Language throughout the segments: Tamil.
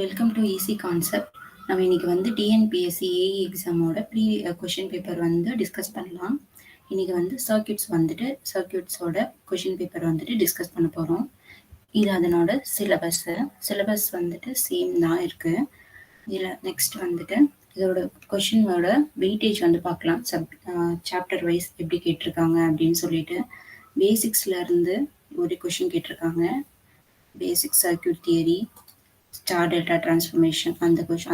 Welcome to easy concept. நம்ம இன்னைக்கு வந்து டிஎன்பிஎஸ்சி ஏஇ எக்ஸாமோட கொஷின் பேப்பர் வந்து டிஸ்கஸ் பண்ணலாம். இன்னைக்கு வந்து சர்க்கியூட்ஸோட கொஷின் பேப்பர் வந்துட்டு டிஸ்கஸ் பண்ண போகிறோம். இது அதனோட சிலபஸ் வந்துட்டு சேம் தான் இருக்கு. இதில் நெக்ஸ்ட் வந்துட்டு இதோட கொஷினோட வெயிட்டேஜ் வந்து பார்க்கலாம். சாப்டர் வைஸ் எப்படி கேட்டிருக்காங்க அப்படின்னு சொல்லிட்டு பேசிக்ஸ்ல இருந்து ஒரு கொஷின் கேட்டிருக்காங்க. Basic circuit theory, star delta transformation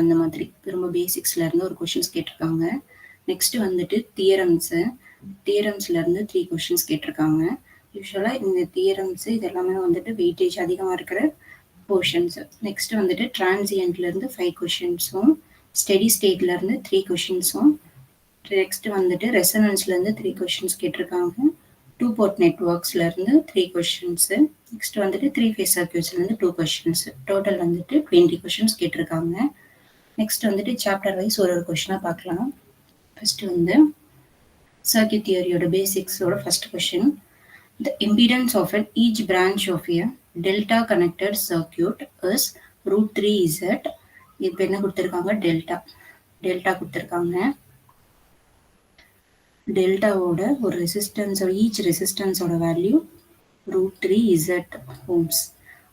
அந்த மாதிரி ரொம்ப பேசிக்ஸ்ல இருந்து ஒரு கொஷின்ஸ் கேட்டிருக்காங்க. நெக்ஸ்ட் வந்துட்டு தியரம்ஸ்ல இருந்து 3 கொஷின்ஸ் கேட்டிருக்காங்க. யூஸ்வலா இந்த தியரம்ஸ் இதெல்லாமே வந்துட்டு வெயிட்டேஜ் அதிகமா இருக்கிற போர்ஷன்ஸ். நெக்ஸ்ட் வந்துட்டு டிரான்சியன்ட்ல இருந்து 5 கொஷின்ஸும், ஸ்டெடி ஸ்டேட்ல இருந்து 3 கொஷின்ஸும், நெக்ஸ்ட் வந்துட்டு ரெசனன்ஸ்ல இருந்து 3 கொஷின்ஸ் கேட்டிருக்காங்க. 2 போர்ட் நெட்வொர்க்ஸ்ல இருந்து 3 கொஷின்ஸ், நெக்ஸ்ட் வந்துட்டு 3 ஃபேஸ் சர்க்கியூட்ஸ்ல இருந்து 2 கொஷின்ஸ். டோட்டல் வந்துட்டு 20 கொஷின்ஸ் கேட்டிருக்காங்க. நெக்ஸ்ட் வந்துட்டு சாப்டர் வைஸ் ஒரு கொஷினா பார்க்கலாம். ஃபர்ஸ்ட் வந்து சர்க்கியூட் தியரியோட பேசிக்ஸோட first question. The impedance of each branch of a delta connected circuit is √3Z. இப்போ என்ன கொடுத்துருக்காங்க? டெல்டா கொடுத்துருக்காங்க. டெல்டாவோட ஒரு ரெசிஸ்டன்ஸ், ஈச் ரெசிஸ்டன்ஸோட value √3Z ohms.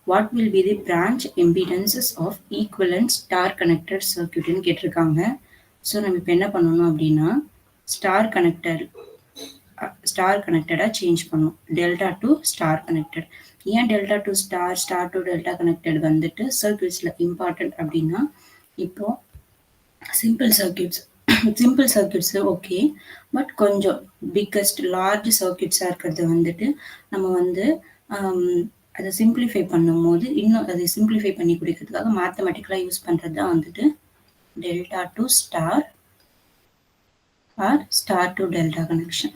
What will be the branch impedances of equivalent star connected circuit ன்னு கேட்டிருக்காங்க. ஸோ நம்ம இப்போ என்ன பண்ணணும் அப்படின்னா ஸ்டார் கனெக்டடா சேஞ்ச் பண்ணும். Delta to star connected. ஏன் delta to star to delta connected வந்துட்டு சர்க்கியூட்ஸ்ல இம்பார்ட்டன்ட் அப்படின்னா, இப்போ சிம்பிள் சர்க்கியூட்ஸ் ஓகே, பட் கொஞ்சம் பிக்கஸ்ட் லார்ஜ் சர்க்கியூட்ஸாக இருக்கிறது வந்துட்டு நம்ம வந்து அதை சிம்பிளிஃபை பண்ணும்போது இன்னும் அதை சிம்பிளிஃபை பண்ணி கொடுக்கறதுக்காக மேத்தமெட்டிக்கலாக யூஸ் பண்ணுறது தான் வந்துட்டு delta to star or star to delta connection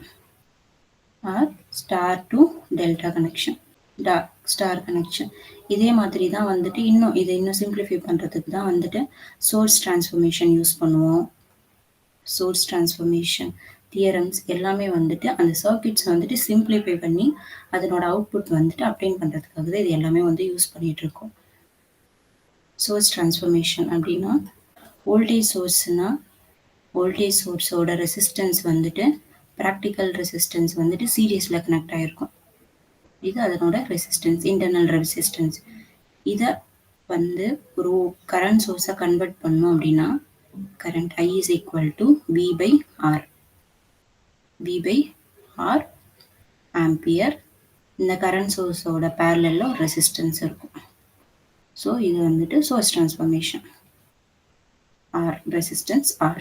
star connection. இதே மாதிரி தான் வந்துட்டு இதை இன்னும் சிம்பிளிஃபை பண்ணுறதுக்கு தான் வந்துட்டு சோர்ஸ் டிரான்ஸ்ஃபர்மேஷன் யூஸ் பண்ணுவோம். சோர்ஸ் டிரான்ஸ்ஃபர்மேஷன் தியரம்ஸ் எல்லாமே வந்துட்டு அந்த சர்க்கியூட்ஸை வந்துட்டு சிம்பிளிஃபை பண்ணி அதனோட அவுட்புட் வந்துட்டு அப்டைன் பண்ணுறதுக்காக தான் இது எல்லாமே வந்து யூஸ் பண்ணிட்டு இருக்கோம். சோர்ஸ் டிரான்ஸ்ஃபர்மேஷன் அப்படின்னா வோல்டேஜ் சோர்ஸோட ரெசிஸ்டன்ஸ் வந்துட்டு ப்ராக்டிக்கல் ரெசிஸ்டன்ஸ் வந்துட்டு சீரியஸில் கனெக்ட் ஆகிருக்கும். இது அதனோட ரெசிஸ்டன்ஸ், இன்டர்னல் ரெசிஸ்டன்ஸ். இதை வந்து ஒரு கரண்ட் சோர்ஸை கன்வெர்ட் பண்ணோம் அப்படின்னா current I is equal to V by R ampere. இந்த கரண்ட் சோர்ஸோட பேரலல்ல ஒரு ரெசிஸ்டன்ஸ் இருக்கும். ஸோ இது வந்துட்டு சோர்ஸ் டிரான்ஸ்ஃபர்மேஷன். Resistance R.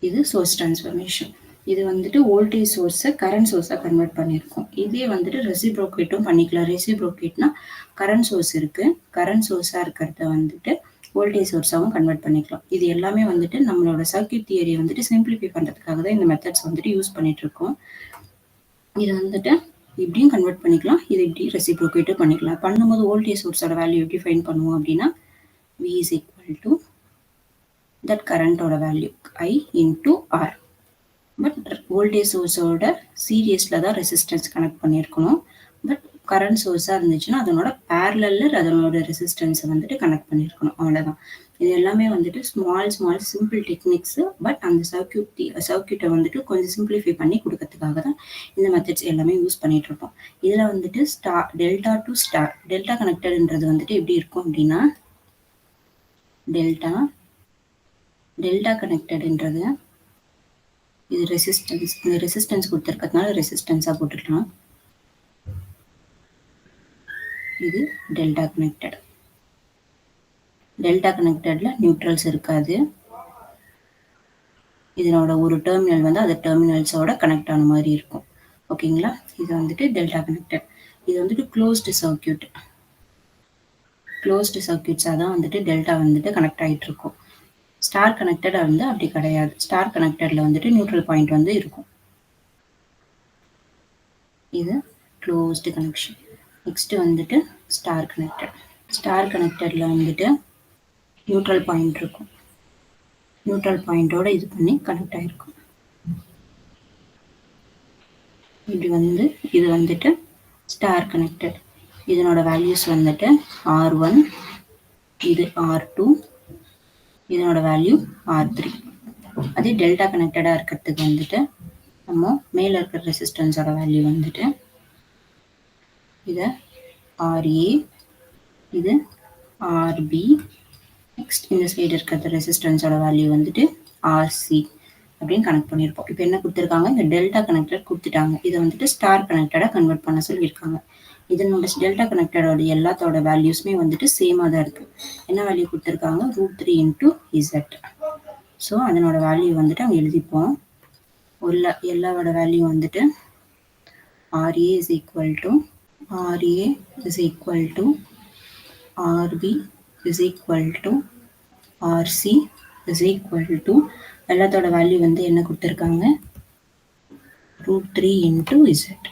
இது சோர்ஸ் டிரான்ஸ்ஃபர்மேஷன். இது வந்துட்டு வோல்டேஜ் சோர்ஸை கரண்ட் சோர்ஸை கன்வெர்ட் பண்ணியிருக்கோம். இதே வந்துட்டு ரெசிப்ரோகேட்டும் பண்ணிக்கலாம். ரெசிப்ரோகேட்னா கரண்ட் சோர்ஸ் இருக்கு, கரண்ட் சோர்ஸாக இருக்கிறத வந்துட்டு வோல்டேஜ் சோர்ஸாகவும் கன்வெர்ட் பண்ணிக்கலாம். இது எல்லாமே வந்துட்டு நம்மளோட சர்க்கியூட் தியரியை வந்துட்டு சிம்பிளிஃபை பண்ணுறதுக்காக தான் இந்த மெத்தட்ஸ் வந்துட்டு யூஸ் பண்ணிட்டு இருக்கோம். இது வந்துட்டு இப்படியும் கன்வெர்ட் பண்ணிக்கலாம், இது இப்படி ரெசிப்ரோகேட்டும் பண்ணிக்கலாம். பண்ணும்போது வோல்டேஜ் சோர்ஸோட வேல்யூ எப்படி ஃபைண்ட் பண்ணுவோம் அப்படின்னா V is equal to that கரண்டோட value I into R. But voltage சோர்ஸோட சீரியஸில் தான் ரெசிஸ்டன்ஸ் கனெக்ட் பண்ணியிருக்கணும். பட் கரண்ட் சோர்ஸாக இருந்துச்சுன்னா அதனோட பேரலல்ல அதனோட ரெசிஸ்டன்ஸை வந்துட்டு கனெக்ட் பண்ணியிருக்கணும். அவ்வளோதான். இது எல்லாமே வந்துட்டு ஸ்மால் சிம்பிள் டெக்னிக்ஸு. பட் அந்த சர்க்கியூட்டை வந்துட்டு கொஞ்சம் சிம்பிளிஃபை பண்ணி கொடுக்கறதுக்காக தான் இந்த மெத்தட்ஸ் எல்லாமே யூஸ் பண்ணிட்டு இருப்போம். இதில் வந்துட்டு டெல்டா டு ஸ்டார், டெல்டா கனெக்டட்ன்றது வந்துட்டு எப்படி இருக்கும் அப்படின்னா டெல்டா கனெக்டட்ன்றது இது ரெசிஸ்டன்ஸ், இந்த ரெசிஸ்டன்ஸ் கொடுத்துருக்கிறதுனால ரெசிஸ்டன்ஸாக போட்டுக்கலாம். இது டெல்டா கனெக்டட்ல நியூட்ரல்ஸ் இருக்காது. இதனோட ஒரு டெர்மினல் வந்து அந்த டெர்மினல்ஸோட கனெக்ட் ஆன மாதிரி இருக்கும். ஓகேங்களா? இது வந்துட்டு டெல்டா கனெக்டட். இது வந்துட்டு க்ளோஸ்டு சர்க்கியூட்ஸாக தான் வந்துட்டு டெல்டா வந்துட்டு கனெக்ட் ஆகிட்டு இருக்கும். ஸ்டார் கனெக்டடாக வந்து அப்படி கிடையாது. ஸ்டார் கனெக்டட்ல வந்துட்டு நியூட்ரல் பாயிண்ட் வந்து இருக்கும். இது க்ளோஸ்டு கனெக்ஷன். நெக்ஸ்ட் வந்துட்டு ஸ்டார் கனெக்டட்ல வந்துட்டு நியூட்ரல் பாயிண்ட் இருக்கும். நியூட்ரல் பாயிண்டோட இது பண்ணி கனெக்ட் ஆகிருக்கும். இது வந்துட்டு ஸ்டார் கனெக்டட். இதனோட வேல்யூஸ் வந்துட்டு R1, இது R2, இதனோட வேல்யூ R3. அதே டெல்டா கனெக்டடாக இருக்கிறதுக்கு வந்துட்டு நம்ம மேலே இருக்கிற ரெசிஸ்டன்ஸோட வேல்யூ வந்துட்டு இதை RA, இது RB, நெக்ஸ்ட் இந்த சைடு இருக்கிற ரெசிஸ்டன்ஸோட வேல்யூ வந்துட்டு RC அப்படின்னு கனெக்ட் பண்ணியிருப்போம். இப்போ என்ன கொடுத்துருக்காங்க, இந்த டெல்டா கனெக்டட் கொடுத்துட்டாங்க. இதை வந்துட்டு ஸ்டார் கனெக்டடாக கன்வெர்ட் பண்ண சொல்லியிருக்காங்க. இதனோட டெல்டா கனெக்டடோட எல்லாத்தோட வேல்யூஸ்மே வந்துட்டு சேமாக தான் இருக்குது. என்ன வேல்யூ கொடுத்துருக்காங்க, √3 இன்ட்டு இசட். ஸோ அதனோட வேல்யூ வந்துட்டு அவங்க எழுதிப்போம். எல்லாவோட வேல்யூ வந்துட்டு RA is equal to RB is equal to RC is equal to எல்லாத்தோட வேல்யூ வந்து என்ன கொடுத்துருக்காங்க, √3 into Z.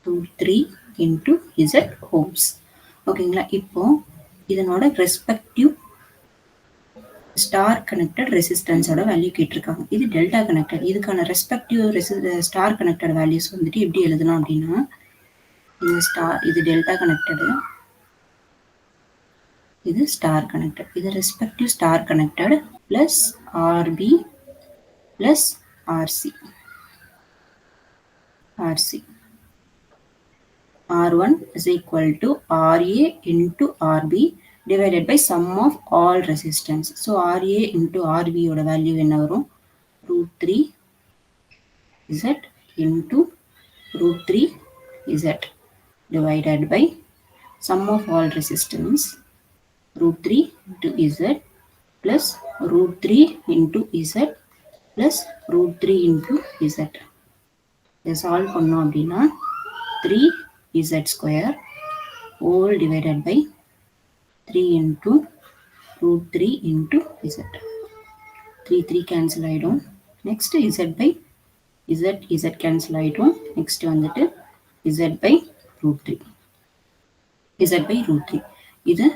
√3 into Z ohms. ஓகேங்களா. இப்போ இதனோட ரெஸ்பெக்டிவ் ஸ்டார் கனெக்டட் ரெசிஸ்டன்ஸோட வேல்யூ கேட்டிருக்காங்க. இது டெல்டா கனெக்டட். இதுக்கான ரெஸ்பெக்டிவ் ஸ்டார் கனெக்டட் வேல்யூஸ் வந்துட்டு எப்படி எழுதலாம் அப்படின்னா, இது டெல்டா கனெக்டடு, இது ஸ்டார் கனெக்டட். இது respective star connected plus RB plus RC. R1 is equal to RA into RB divided by sum of all resistance. So RA into RB ஓட வேல்யூ என்ன வரும், √3 Z into √3 Z divided by sum of all resistance, √3 into Z plus √3 into Z plus √3 into Z. இதை சால்வ் பண்ணோம் அப்படின்னா 3Z square whole divided by 3 into √3 into Z. 3 cancel ஆயிடும். Next Z by Z cancel ஆயிடும். நெக்ஸ்ட் வந்துட்டு Z by √3. இது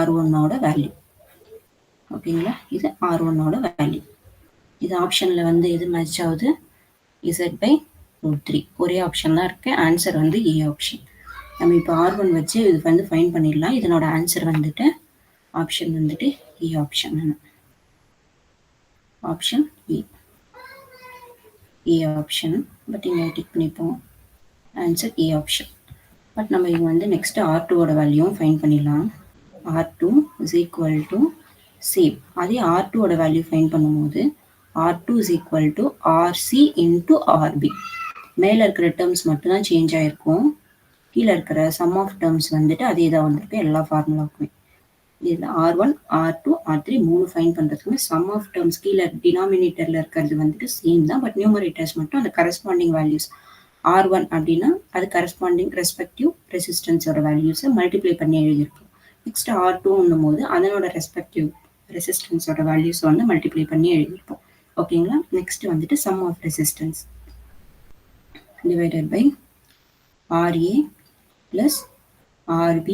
R1 ஓட வேல்யூ. ஓகேங்களா. இது R1 ஓட வேல்யூ. இது ஆப்ஷனில் வந்து எது மேட்ச் ஆகுது, Z by √3. ஒரே ஆப்ஷன் தான் இருக்குது. ஆன்சர் வந்து ஏ ஆப்ஷன். நம்ம இப்போ R1 வச்சு இது வந்து ஃபைன் பண்ணிடலாம். இதனோட ஆன்சர் வந்துட்டு ஆப்ஷன் வந்துட்டு A option. Option A option. But இங்கே டிக் பண்ணிப்போம். Answer A option. பட் நம்ம இங்கே வந்து நெக்ஸ்ட் R2ஓட வேல்யூவும் ஃபைன் பண்ணிடலாம். R2 is equal to same. அதே R2ஓட வேல்யூ ஃபைன் பண்ணும்போது R2 is equal to RC into RB. மேலே இருக்கிற டேர்ம்ஸ் மட்டும்தான் சேஞ்ச் ஆகிருக்கும். கீழே இருக்கிற சம் ஆஃப் டேர்ம்ஸ் வந்துட்டு அதே தான் வந்திருக்கு எல்லா ஃபார்முலாவுக்குமே. இதில் R1, R2, R3 3 ஃபைன் பண்ணுறதுக்குமே சம் ஆஃப் டேர்ம்ஸ் கீழே டினாமினேட்டரில் இருக்கிறது வந்துட்டு சேம் தான். பட் நியூமரேட்டர்ஸ் மட்டும் அந்த கரஸ்பாண்டிங் வேல்யூஸ் R1 அப்படின்னா அது கரஸ்பாண்டிங் ரெஸ்பெக்டிவ் ரெசிஸ்டன்ஸோட வேல்யூஸை மல்டிப்ளை பண்ணி எழுதியிருப்போம். நெக்ஸ்ட் R2 போது அதனோட ரெஸ்பெக்டிவ் ரெசிஸ்டன்ஸோட வேல்யூஸ் வந்து மல்டிப்ளை பண்ணி எழுதியிருப்போம். ஓகேங்களா. நெக்ஸ்ட் வந்துட்டு sum of resistance divided by RA plus RB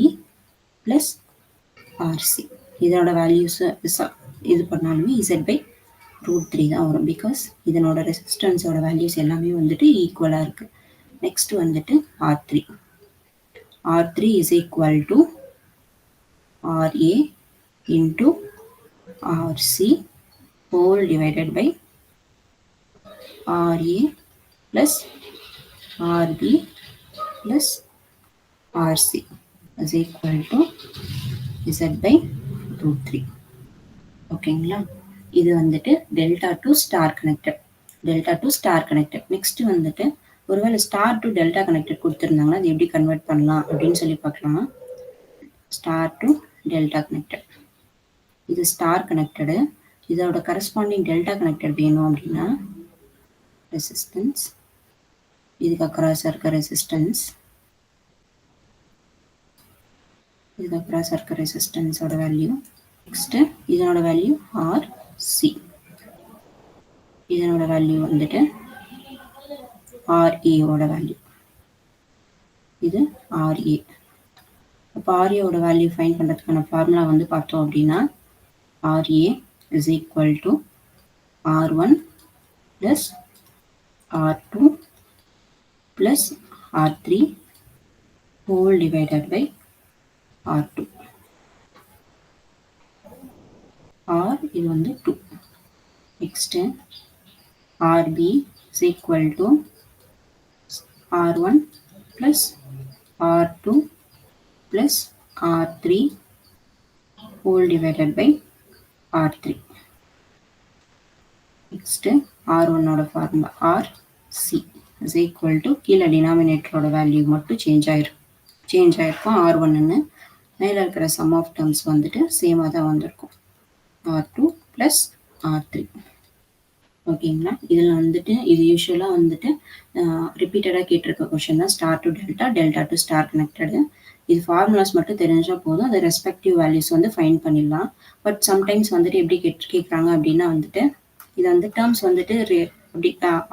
plus RC. இதனோட வேல்யூஸ் இது பண்ணாலுமே Z by √3 தான் வரும். பிகாஸ் இதனோட ரெசிஸ்டன்ஸோட வேல்யூஸ் எல்லாமே வந்துட்டு ஈக்குவலாக இருக்குது. நெக்ஸ்ட் வந்துட்டு R3. R3 is equal to RA into RC whole divided by RA plus RB plus RC is equal to Z by √3. ஓகேங்களா. இது வந்துட்டு delta to star connected. Next வந்துட்டு ஒருவேளை ஸ்டார் டு டெல்டா கனெக்டட் கொடுத்துருந்தாங்கன்னா அது எப்படி கன்வெர்ட் பண்ணலாம் அப்படின்னு சொல்லி பார்க்கலாம். Star to delta connected. இது ஸ்டார் கனெக்டடு. இதோட கரஸ்பாண்டிங் டெல்டா கனெக்டட் வேணும் அப்படின்னா ரெசிஸ்டன்ஸ், இதுக்கு அக்ராஸ் இருக்க ரெசிஸ்டன்ஸ், இதுக்கு அக்ராஸ் இருக்க ரெசிஸ்டன்ஸோட வேல்யூ. நெக்ஸ்ட் இதனோட வேல்யூ RC. இதனோட வேல்யூ வந்துட்டு RA ஓட வேல்யூ. இது RA. அப்போ RA ஓட வேல்யூ ஃபைன் பண்ணுறதுக்கான ஃபார்முலா வந்து பார்த்தோம் அப்படின்னா RA is equal to R1 plus R2 plus R3 whole divided by R2. R இது வந்து 2. Next RB is equal to R1 plus R2 plus R3 whole divided by R3. Next R1 ஓட formula RC is equal to கீழே denominator ஓட value மட்டும் change ஆயிருக்கும் R1 ன்னு மேல இருக்கிற sum of terms வந்துட்டு சேமா தான் வந்திருக்கும் R2 plus R3. ஓகேங்களா, இதில் வந்துட்டு இது யூஸ்வலாக வந்துட்டு ரிப்பீட்டடாக கேட்டிருக்க கொஷின் தான். Star to delta, delta to star connected. இது ஃபார்முலாஸ் மட்டும் தெரிஞ்சால் போதும், அது ரெஸ்பெக்டிவ் வேல்யூஸ் வந்து ஃபைன் பண்ணிடலாம். பட் சம்டைம்ஸ் வந்துட்டு எப்படி கேட்குறாங்க அப்படின்னா வந்துட்டு இது வந்து டேர்ம்ஸ் வந்துட்டு அப்படி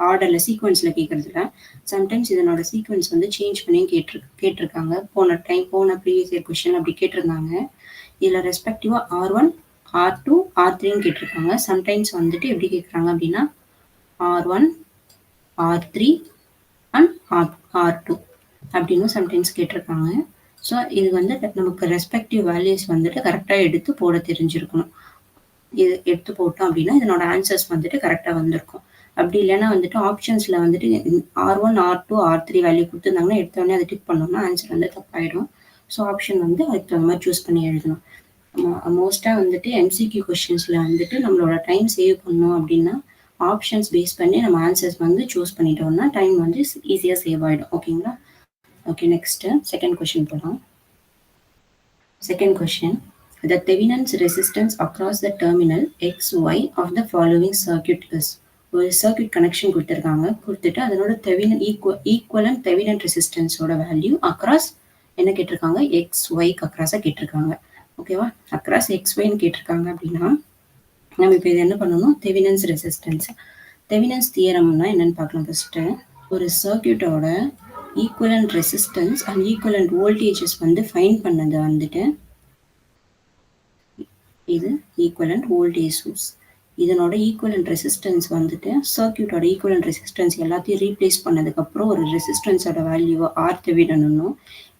ஆர்டரில் சீக்வன்ஸில் கேட்குறதுல சம்டைம்ஸ் இதனோட சீக்வன்ஸ் வந்து சேஞ்ச் பண்ணி கேட்டிருக்காங்க. போன ப்ரீவியஸ் இயர் கொஷின் அப்படி கேட்டிருந்தாங்க. இதில் ரெஸ்பெக்டிவாக R1 R2 R3ன்னு கேட்டிருக்காங்க. சம்டைம்ஸ் வந்துட்டு எப்படி கேட்குறாங்க அப்படின்னா R1 R3 அண்ட் R2 அப்படின்னு சம்டைம்ஸ் கேட்டிருக்காங்க. ஸோ இது வந்து நமக்கு ரெஸ்பெக்டிவ் வேல்யூஸ் வந்துட்டு கரெக்டாக எடுத்து போட தெரிஞ்சிருக்கணும். இது எடுத்து போட்டோம் அப்படின்னா இதனோட ஆன்சர்ஸ் வந்துட்டு கரெக்டாக வந்திருக்கும். அப்படி இல்லைன்னா வந்துட்டு ஆப்ஷன்ஸில் வந்துட்டு R1 R2 R3 வேல்யூ கொடுத்துருந்தாங்கன்னா எடுத்தோடனே அதை டிக் பண்ணோம்னா ஆன்சர் வந்து தப்பாயிடும். ஸோ ஆப்ஷன் வந்து அதுக்கு தகுந்த மாதிரி சூஸ் பண்ணி எழுதணும். மோஸ்ட்டாக வந்துட்டு எம்சிக்யூ கொஸ்டின்ஸில் வந்துட்டு நம்மளோட டைம் சேவ் பண்ணோம் அப்படின்னா ஆப்ஷன்ஸ் பேஸ் பண்ணி நம்ம ஆன்சர்ஸ் வந்து சூஸ் பண்ணிட்டோம்னா டைம் வந்து ஈஸியாக சேவ் ஆகிடும். ஓகேங்களா? ஓகே, நெக்ஸ்ட்டு செகண்ட் கொஷின் போகலாம். Second question, the Thevenin's resistance across the terminal XY of the following circuit is. ஒரு சர்க்யூட் கனெக்ஷன் கொடுத்துட்டு அதனோட ஈக்குவலன்ட் தெவினன் ரெசிஸ்டன்ஸோட வேல்யூ அக்ராஸ் என்ன கேட்டிருக்காங்க, XYக்கு அக்ராஸாக கேட்டிருக்காங்க. ஓகேவா, அக்ராஸ் XYன்னு கேட்டிருக்காங்க அப்படின்னா நம்ம இப்போ இது என்ன பண்ணணும், தெவினன்ஸ் ரெசிஸ்டன்ஸ். தெவினன்ஸ் தியரம்னா என்னன்னு பார்க்கலாம். ஃபர்ஸ்ட்டு ஒரு சர்க்யூட்டோட equivalent resistance and equivalent voltages வந்து ஃபைன் பண்ணது வந்துட்டு இது ஈக்குவலன்ட் வோல்டேஜ் சோர்ஸ். இதனோட ஈக்குவலன்ட் ரெசிஸ்டன்ஸ் வந்துட்டு சர்க்யூட்டோட ஈக்குவலன்ட் ரெசிஸ்டன்ஸ் எல்லாத்தையும் ரீப்ளேஸ் பண்ணதுக்கப்புறம் ஒரு ரெசிஸ்டன்ஸோட வேல்யூவை ஆர் தெவினனும்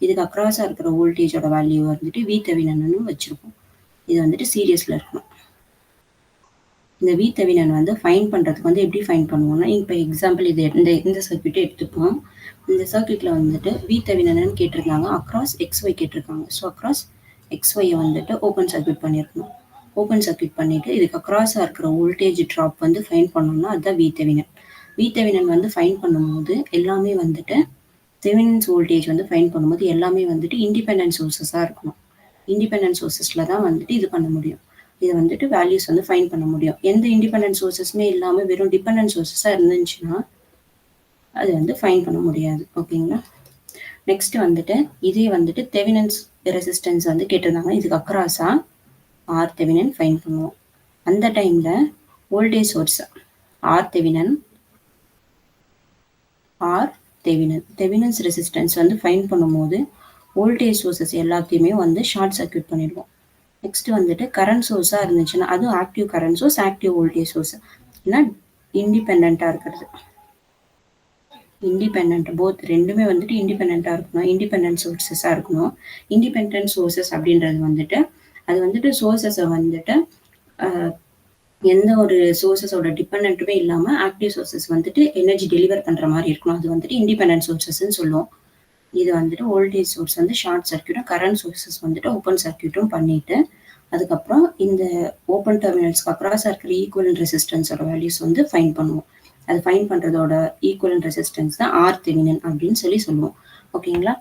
இதுக்கு அக்ராஸாக இருக்கிற வோல்டேஜோட வேல்யூ வந்துட்டு வி தெவினனும் வச்சுருப்போம். இது வந்துட்டு சீரியஸில் இருக்கணும். இந்த வி தெவினன் வந்து ஃபைன் பண்ணுறதுக்கு வந்து எப்படி ஃபைன் பண்ணுவோம்னா, இப்போ எக்ஸாம்பிள் இது இந்த சர்க்யூட்டை எடுத்துப்போம். இந்த சர்க்யூட்டில் வந்துட்டு வி தெவினன்னு கேட்டிருக்காங்க, அக்ராஸ் XY கேட்டிருக்காங்க. ஸோ அக்ராஸ் XYயை வந்துட்டு ஓப்பன் சர்க்யூட் பண்ணியிருக்கணும். ஓப்பன் சர்க்யூட் பண்ணிவிட்டு இதுக்கு அக்ராஸாக இருக்கிற வோல்டேஜ் ட்ராப் வந்து ஃபைன் பண்ணோம்னா அதுதான் வி தெவினன். வி தெவினன் வந்து ஃபைன் பண்ணும்போது எல்லாமே வந்துட்டு தெவினன்ஸ் வோல்டேஜ் வந்து ஃபைன் பண்ணும்போது எல்லாமே வந்துட்டு இண்டிபெண்டன்ட் சோர்ஸஸாக இருக்கணும். இண்டிபெண்டன்ட் சோர்ஸஸில் தான் வந்துட்டு இது பண்ண முடியும். இதை வந்துட்டு வேல்யூஸ் வந்து ஃபைன் பண்ண முடியும். எந்த இண்டிபெண்டன்ட் சோர்ஸஸுமே இல்லாமல் வெறும் டிபெண்டன்ட் சோர்ஸஸாக இருந்துச்சுன்னா அது வந்து ஃபைன் பண்ண முடியாது. ஓகேங்களா? நெக்ஸ்ட் வந்துட்டு இதே வந்துட்டு தெவினன்ஸ் ரெசிஸ்டன்ஸ் வந்து கேட்டிருந்தாங்க, இதுக்கு அக்ராஸாக ஆர் தெவினன் ஃபைன் பண்ணுவோம். அந்த டைமில் voltage source or Thevenin Thevenin's resistance வந்து ஃபைன் பண்ணும்போது வோல்டேஜ் சோர்ஸஸ் எல்லாத்தையுமே வந்து ஷார்ட் சர்க்யூட் பண்ணிடுவோம். நெக்ஸ்ட் வந்துட்டு கரண்ட் சோர்ஸாக இருந்துச்சுன்னா அதுவும் active current source, active voltage source, ஏன்னா இண்டிபெண்ட்டாக இருக்கிறது. இண்டிபெண்ட் போத் ரெண்டுமே வந்துட்டு இண்டிபெண்ட்டாக இருக்கணும், இண்டிபெண்ட் சோர்ஸஸாக இருக்கணும். இண்டிபெண்ட் சோர்ஸஸ் அப்படின்றது வந்துட்டு அது வந்துட்டு சோர்ஸஸை வந்துட்டு எந்த ஒரு சோர்ஸஸோட டிபெண்ட்டுமே இல்லாமல் ஆக்டிவ் சோர்ஸஸ் வந்துட்டு எனர்ஜி டெலிவர் பண்ணுற மாதிரி இருக்கணும். அது வந்துட்டு இண்டிபெண்டன்ட் சோர்ஸஸ்ன்னு சொல்லுவோம். இது வந்துட்டு வோல்டேஜ் சோர்ஸ் வந்து ஷார்ட் சர்க்யூட்டும் கரண்ட் சோர்ஸஸ் வந்துட்டு ஓப்பன் சர்க்யூட்டும் பண்ணிட்டு அதுக்கப்புறம் இந்த ஓப்பன் டெர்மினல்ஸ்க்கு அக்ராஸாக இருக்கிற ஈக்குவலன்ட் ரெசிஸ்டன்ஸோட வேல்யூஸ் வந்து ஃபைன் பண்ணுவோம். அது ஃபைன் பண்ணுறதோட ஈக்குவலன்ட் ரெசிஸ்டன்ஸ் தான் ஆர் தெவினன் அப்படின்னு சொல்லுவோம். ஓகேங்களா?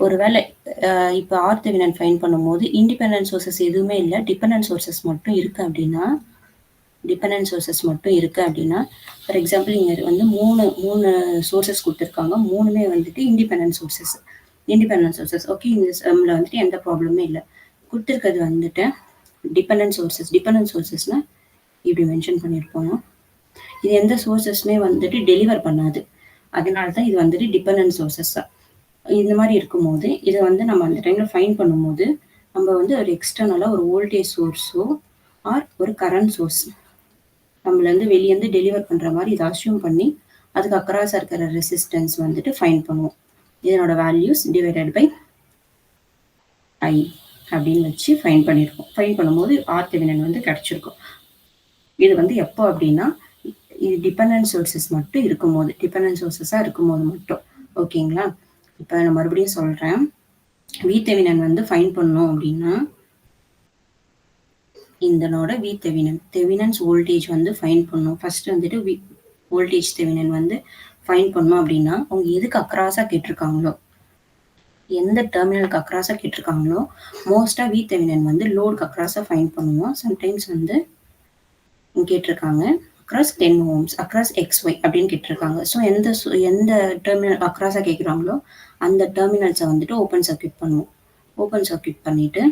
ஒருவேளை இப்போ ஆர் தெவினன் ஃபைன் பண்ணும்போது இண்டிபெண்டன்ட் சோர்ஸஸ் எதுவுமே இல்லை, டிபெண்டன்ட் சோர்ஸஸ் மட்டும் இருக்குது அப்படின்னா ஃபார் எக்ஸாம்பிள் இங்கே வந்து மூணு சோர்ஸஸ் கொடுத்துருக்காங்க. மூணுமே வந்துட்டு இண்டிபெண்டன்ட் சோர்ஸஸ். ஓகே, இந்த சம்மில் வந்துட்டு எந்த ப்ராப்ளமே இல்லை. கொடுத்துருக்கிறது வந்துட்டு டிபெண்டன்ட் சோர்ஸஸ்னால் இப்படி மென்ஷன் பண்ணியிருப்போம். இது எந்த சோர்ஸஸ்மே வந்துட்டு டெலிவர் பண்ணாது, அதனால தான் இது வந்துட்டு டிபெண்டன்ட் சோர்ஸஸ். இந்த மாதிரி இருக்கும்போது இதை வந்து நம்ம அந்த டைமில் ஃபைன் பண்ணும்போது நம்ம வந்து ஒரு எக்ஸ்டர்னலாக ஒரு வோல்டேஜ் சோர்ஸோ ஆர் ஒரு கரண்ட் சோர்ஸ் நம்மளேருந்து வெளியேருந்து டெலிவர் பண்ணுற மாதிரி இதை அஸ்யூம் பண்ணி அதுக்கு அக்ராஸாக இருக்கிற ரெசிஸ்டன்ஸ் வந்துட்டு ஃபைன் பண்ணுவோம். இதனோட வேல்யூஸ் டிவைடட் பை I அப்படின்னு வச்சு ஃபைன் பண்ணியிருக்கோம். ஃபைன் பண்ணும்போது RThevenin வந்து கிடைச்சிருக்கும். இது வந்து எப்போ அப்படின்னா இது டிபெண்டன்ட் சோர்சஸ் மட்டும் இருக்கும்போது, டிபெண்டன்ட் சோர்சஸா இருக்கும்போது மட்டும். ஓகேங்களா? இப்போ நான் மறுபடியும் சொல்றேன். VThevenin வந்து ஃபைன் பண்ணோம் அப்படின்னா இதனோட தெவினன்ஸ் வோல்டேஜ் வந்து ஃபைன் பண்ணும். ஃபர்ஸ்ட் வந்துட்டு வோல்டேஜ் தெவினன் வந்து ஃபைன் பண்ணோம் அப்படின்னா அவங்க எதுக்கு அக்ராஸா கேட்டிருக்காங்களோ எந்த டெர்மினலுக்கு அக்ராஸா கேட்டிருக்காங்களோ மோஸ்டா தெவினன் வந்து லோடுக்கு அக்ராஸா ஃபைன் பண்ணுவோம். சம்டைம்ஸ் வந்து கேட்டிருக்காங்க அக்ராஸ் 10 ஓம்ஸ் அக்ராஸ் XY அப்படின்னு கேட்டிருக்காங்க. ஸோ எந்த டெர்மினல் அக்ராஸா கேட்குறாங்களோ அந்த டெர்மினல்ஸை வந்துட்டு ஓப்பன் சர்க்யூட் பண்ணுவோம். ஓப்பன் சர்க்யூட் பண்ணிட்டு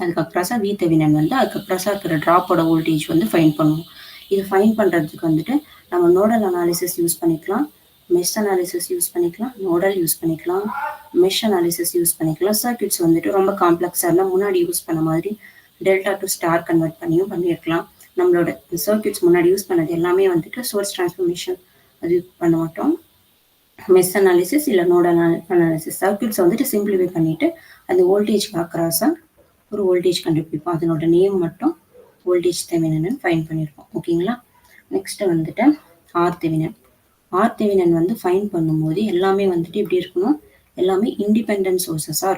அதுக்கு அக்ராஸா தெவினன் வந்து அதுக்கு அக்ராஸா இருக்கிற ட்ராப்போட வோல்டேஜ் வந்து ஃபைன் பண்ணுவோம். இது ஃபைன் பண்ணுறதுக்கு வந்துட்டு நம்ம நோடல் அனாலிசிஸ் யூஸ் பண்ணிக்கலாம், மெஷ் அனாலிசிஸ் யூஸ் பண்ணிக்கலாம், நோடல் யூஸ் பண்ணிக்கலாம், மெஷ் அனாலிசிஸ் யூஸ் பண்ணிக்கலாம். சர்க்யூட்ஸ் வந்துட்டு ரொம்ப காம்ப்ளெக்ஸாக இருந்தால் முன்னாடி யூஸ் பண்ண மாதிரி டெல்டா டு ஸ்டார் கன்வெர்ட் பண்ணியும் பண்ணியிருக்கலாம். நம்மளோட சர்க்யூட்ஸ் முன்னாடி யூஸ் பண்ணது எல்லாமே வந்துட்டு சோர்ஸ் டிரான்ஸ்ஃபர்மேஷன் அது பண்ண மாட்டோம். மெஷ் அனாலிசிஸ் இல்லை நோடல் அனாலிசிஸ் சர்க்யூட்ஸ் வந்துட்டு சிம்பிளிஃபை பண்ணிட்டு அந்த வோல்டேஜ்க்கு அக்ராஸாக ஒரு வோல்டேஜ் கண்டுபிடிப்போம். அதனோட நேம் மட்டும் வோல்டேஜ் தெவினன்னு ஃபைன் பண்ணியிருப்போம். ஓகேங்களா? நெக்ஸ்ட் வந்துட்டு RThevenin வந்து ஃபைன் பண்ணும்போது எல்லாமே வந்துட்டு எப்படி இருக்கணும், எல்லாமே இண்டிபெண்டன்ட் சோர்சஸாக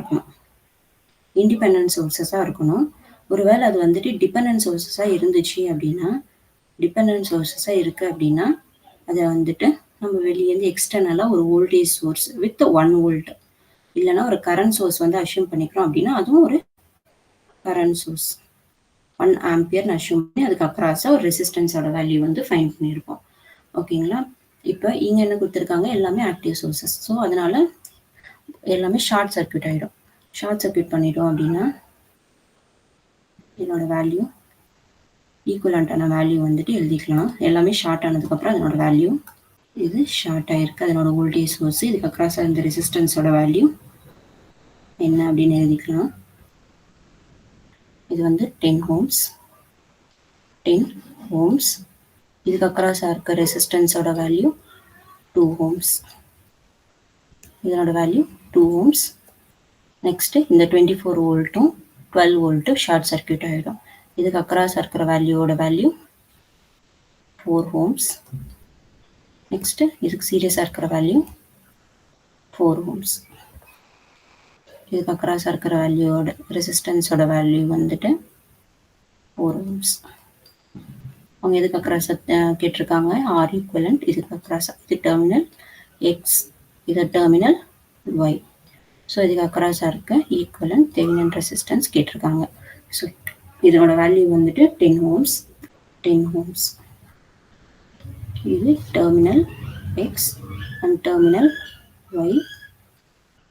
இருக்கணும். ஒருவேளை அது வந்துட்டு டிபெண்டன்ட் சோர்சஸாக இருந்துச்சு அப்படின்னா அதை வந்துட்டு நம்ம வெளியேருந்து எக்ஸ்டர்னலாக ஒரு வோல்டேஜ் சோர்ஸ் வித் 1 வோல்ட் இல்லைன்னா ஒரு கரண்ட் சோர்ஸ் வந்து அஷ்யூம் பண்ணிக்கிறோம் அப்படின்னா அதுவும் ஒரு கரண்ட் சோர்ஸ் 1 ஆம்பியர் அஷ்யூம் பண்ணி அதுக்கு அக்ராஸாக ஒரு ரெசிஸ்டன்ஸோட வேல்யூ வந்து ஃபைன் பண்ணியிருப்போம். ஓகேங்களா? இப்போ இங்கே என்ன கொடுத்துருக்காங்க, எல்லாமே ஆக்டிவ் சோர்சஸ். ஸோ அதனால எல்லாமே ஷார்ட் சர்க்யூட் ஆகிடும். ஷார்ட் சர்க்யூட் பண்ணிட்டோம் அப்படின்னா இதனோட வேல்யூ ஈக்குவலண்டான வேல்யூ வந்துட்டு எழுதிக்கலாம். எல்லாமே ஷார்ட் ஆனதுக்கப்புறம் அதனோட வேல்யூ இது ஷார்ட் ஆகிருக்கு, அதனோட வோல்டேஜ் சோர்ஸ் இதுக்கு அக்ராஸாக இந்த ரெசிஸ்டன்ஸோட வேல்யூ என்ன அப்படின்னு எழுதிக்கலாம். இது வந்து 10 ஓம்ஸ் இதுக்கு அக்ராஸாக இருக்க ரெசிஸ்டன்ஸோட வேல்யூ 2 ஓம்ஸ் இதனோட வேல்யூ 2 ஓம்ஸ். நெக்ஸ்ட்டு இந்த 24 வோல்ட்டும் 12 வோல்ட்டும் ஷார்ட் சர்க்யூட் ஆகிடும். இதுக்கு அக்ராஸாக இருக்கிற வேல்யூவோட வேல்யூ 4 ஓம்ஸ். நெக்ஸ்ட்டு இதுக்கு சீரியஸாக இருக்கிற வேல்யூ 4 ஓம்ஸ். இதுக்கு அக்ராஸாக இருக்கிற வேல்யூவோட ரெசிஸ்டன்ஸோட வேல்யூ வந்துட்டு 4 ஓம்ஸ். அவங்க எதுக்கு அக்ராஸாக கேட்டிருக்காங்க, ஆர் ஈக்குவலண்ட் இதுக்கு அக்ராஸாக, இது டெர்மினல் எக்ஸ் இது டெர்மினல் ஒய். ஸோ இதுக்கு அக்ராஸாக இருக்க ஈக்குவலண்ட் தெவினன் ரெசிஸ்டன்ஸ் கேட்டிருக்காங்க. ஸோ இதோட வேல்யூ வந்துட்டு 10 ஓம்ஸ். இது terminal X and terminal Y.